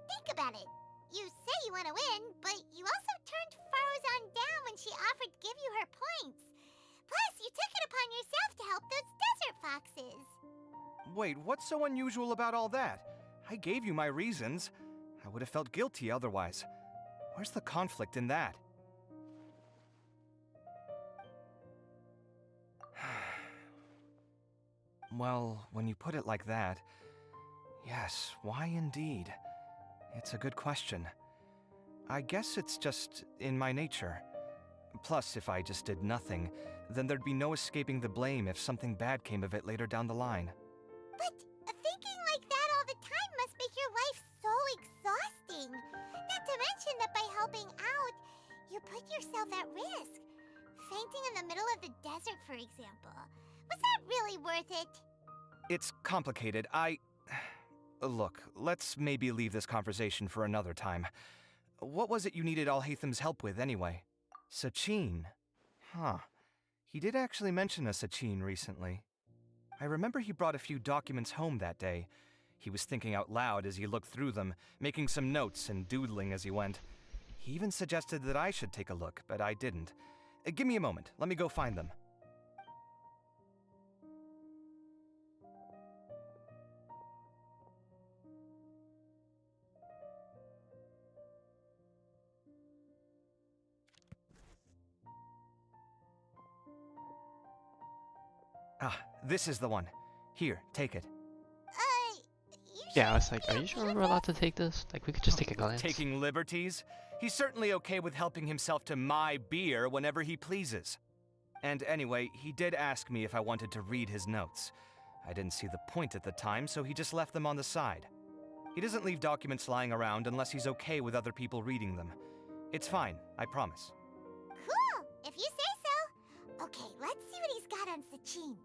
think about it. You say you want to win, but you also turned Faruzan down when she offered to give you her points. Plus, you took it upon yourself to help those desert foxes. Wait, what's so unusual about all that? I gave you my reasons. I would have felt guilty otherwise. Where's the conflict in that? Well, when you put it like that, yes, why indeed? It's a good question. I guess it's just in my nature. Plus, if I just did nothing, then there'd be no escaping the blame if something bad came of it later down the line. But thinking like that all the time must make your life so exhausting. Not to mention that by helping out, you put yourself at risk. Fainting in the middle of the desert, for example. Was that really worth it? It's complicated. Look, let's maybe leave this conversation for another time. What was it you needed Alhatham's help with, anyway? Sachin. Huh. He did actually mention a Sachin recently. I remember he brought a few documents home that day. He was thinking out loud as he looked through them, making some notes and doodling as he went. He even suggested that I should take a look, but I didn't. Give me a moment. Let me go find them. Ah, this is the one. Here, take it. Yeah, I was like, are you sure we're allowed to take this? Like, we could just take a glance. Taking liberties? He's certainly okay with helping himself to my beer whenever he pleases. And anyway, he did ask me if I wanted to read his notes. I didn't see the point at the time, so he just left them on the side. He doesn't leave documents lying around unless he's okay with other people reading them. It's fine, I promise. Cool, if you say so. Okay, let's see what he's got on Sachin.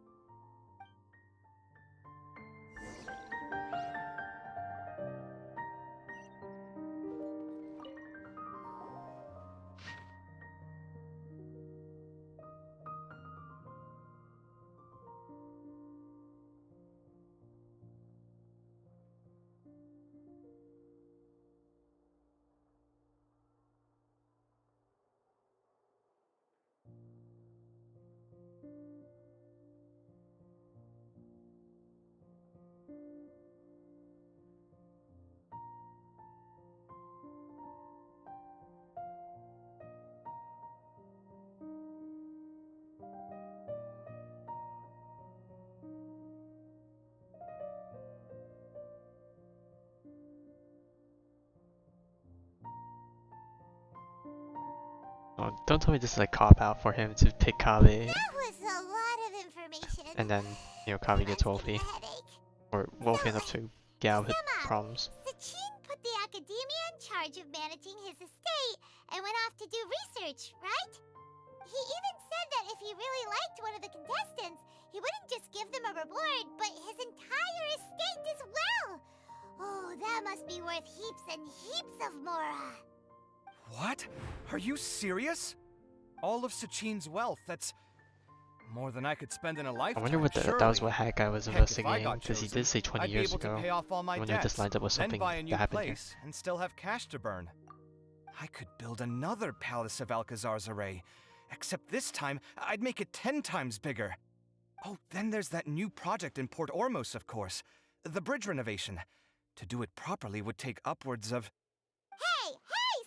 Oh, don't tell me this is a cop-out for him to pick Kaveh. That was a lot of information. And then, you know, Kaveh gets Wolfie. Or Wolfie ends up to get out his problems. Sachin put the academia in charge of managing his estate and went off to do research, right? He even said that if he really liked one of the contestants, he wouldn't just give them a reward, but his entire estate as well. Oh, that must be worth heaps and heaps of mora. What? Are you serious? All of Sachin's wealth, that's more than I could spend in a I lifetime. wonder what that was what Hat Guy was investigating, because he did say 20 years ago. I wonder if this lines up with something that happened here. And still have cash to burn. I could build another Palace of Alcazar's array, except this time I'd make it 10 times bigger. Oh, then there's that new project in Port Ormos, of course. The bridge renovation. To do it properly would take upwards of... Hey,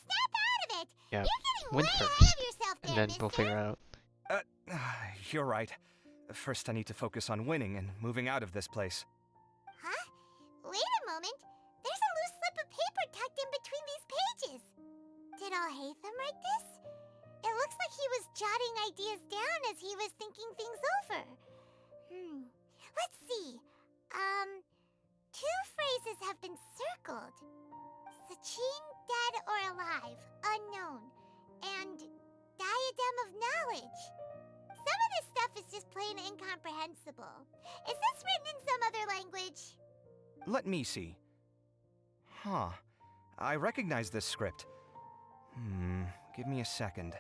snap out of it! Yeah, You're getting win way first, ahead of yourself there, and then mister. we'll figure out. You're right. First I need to focus on winning and moving out of this place. Huh? Wait a moment. There's a loose slip of paper tucked in between these pages. Did Alhaitham write this? It looks like he was jotting ideas down as he was thinking things over. Let's see. Two phrases have been circled. Sachin, dead or alive, unknown. And diadem of knowledge. Some of this stuff is just plain incomprehensible. Is this written in some other language? Let me see. Huh. I recognize this script. Give me a second.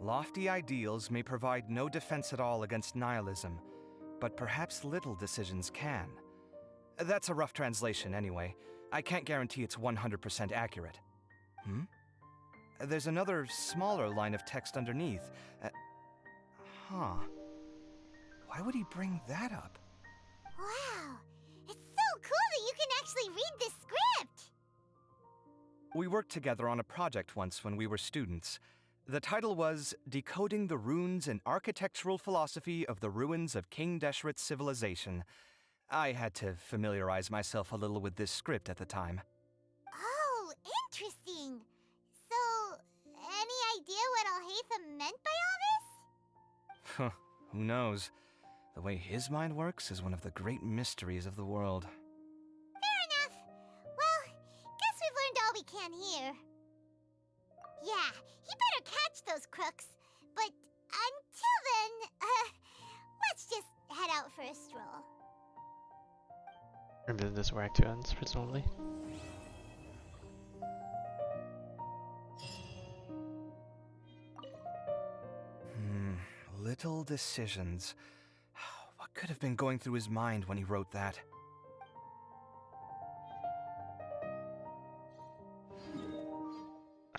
Lofty ideals may provide no defense at all against nihilism, but perhaps little decisions can. That's a rough translation anyway. I can't guarantee it's 100% accurate. There's another smaller line of text underneath. Why would he bring that up? Wow, it's so cool that you can actually read this script! We worked together on a project once when we were students. The title was Decoding the Runes and Architectural Philosophy of the Ruins of King Deshret's Civilization. I had to familiarize myself a little with this script at the time. Oh, interesting. So, any idea what Alhaitham meant by all this? Who knows? The way his mind works is one of the great mysteries of the world. Fair enough. Well, guess we've learned all we can here. Yeah, he better catch those crooks. But until then, let's just head out for a stroll. Remember this where Act 2 ends, presumably. Little decisions. What could have been going through his mind when he wrote that?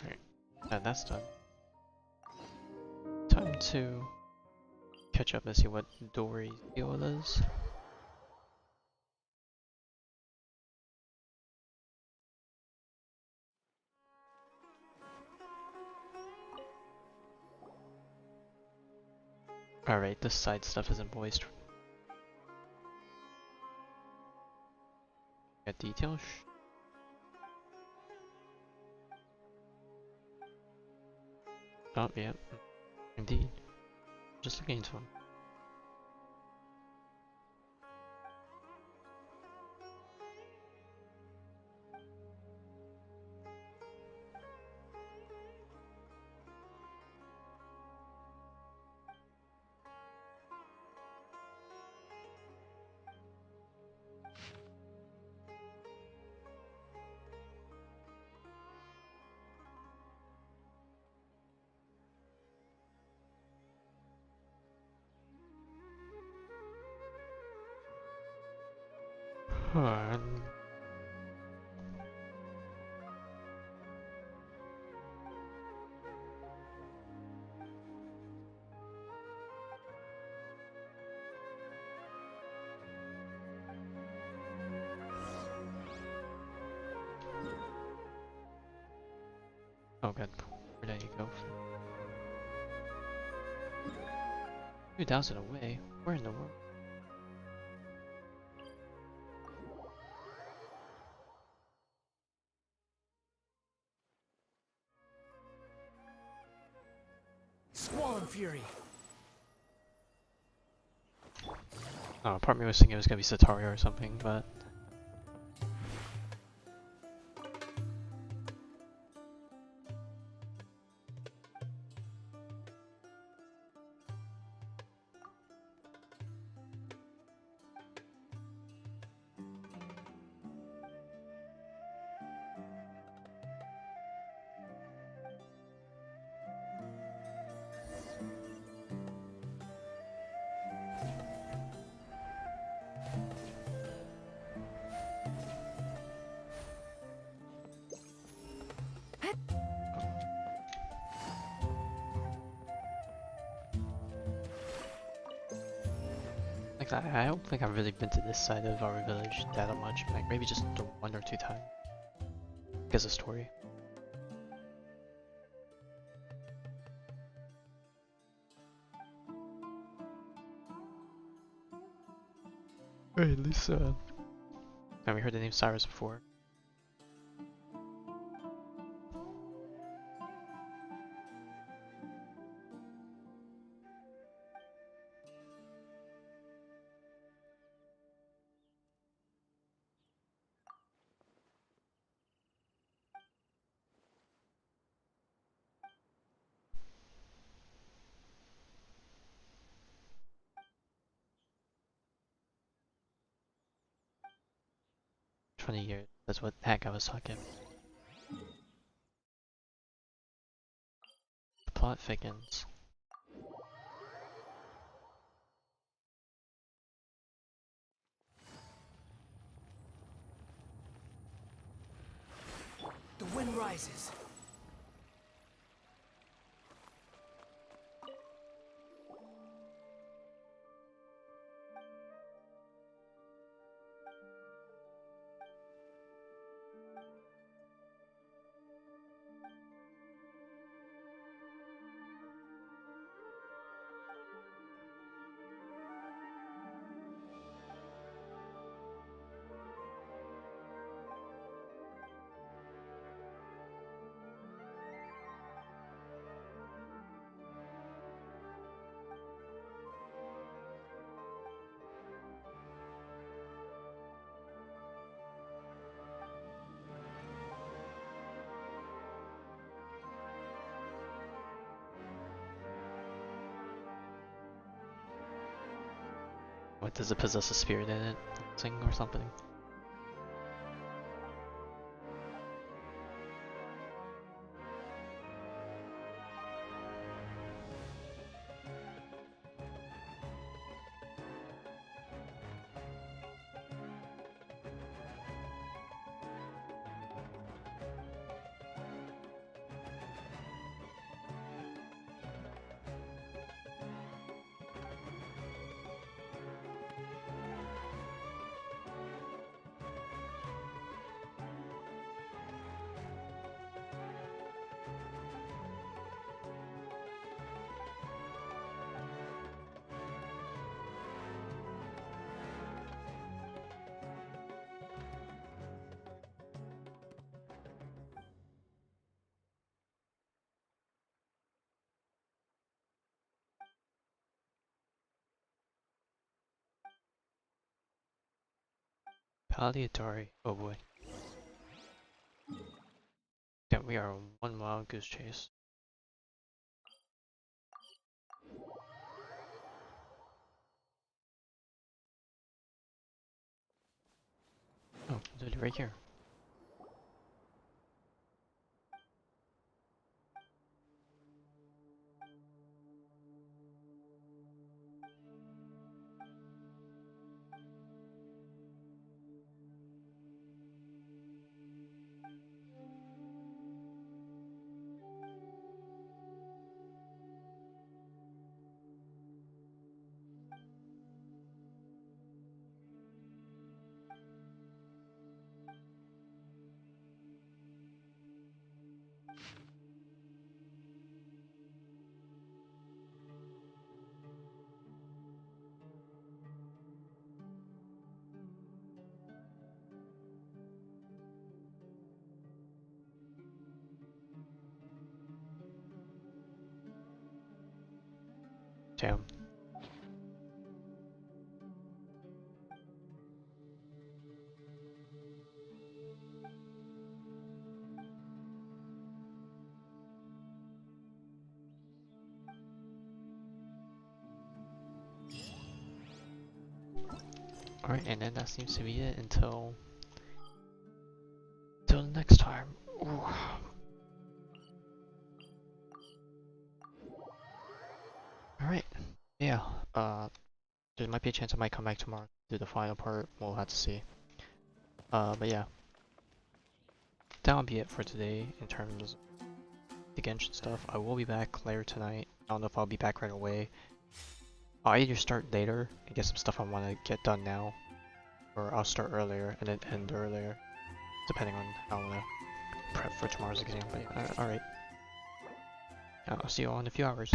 Alright, that's done. Time to catch up and see what Dory's deal is. Alright, this side stuff isn't voiced. Got details? Oh, yeah. Indeed. Just looking into them. Fun. Oh god, where did you go? 2,000 away? Where in the world? Squall Fury! Oh, part of me was thinking it was gonna be Sataria or something, but... Like, I don't think I've really been to this side of our village that much, like maybe just the 1 or 2 times. Because of story. Hey, Lisa. Have we heard the name Cyrus before? $20. That's what the heck I was talking. The plot thickens. The wind rises. What, does it possess a spirit in it? Thing or something? Palliatory. Oh boy. Yeah, we are on one wild goose chase. Oh, it's right here. Damn. Alright, and then that seems to be it until the next time. Ooh. Alright, yeah, there might be a chance I might come back tomorrow to do the final part. We'll have to see. But yeah, that'll be it for today in terms of the Genshin stuff. I will be back later tonight. I don't know if I'll be back right away. I'll either start later and get some stuff I want to get done now, or I'll start earlier and then end earlier, depending on how I want to prep for tomorrow's exam. But yeah, alright. I'll see you all in a few hours.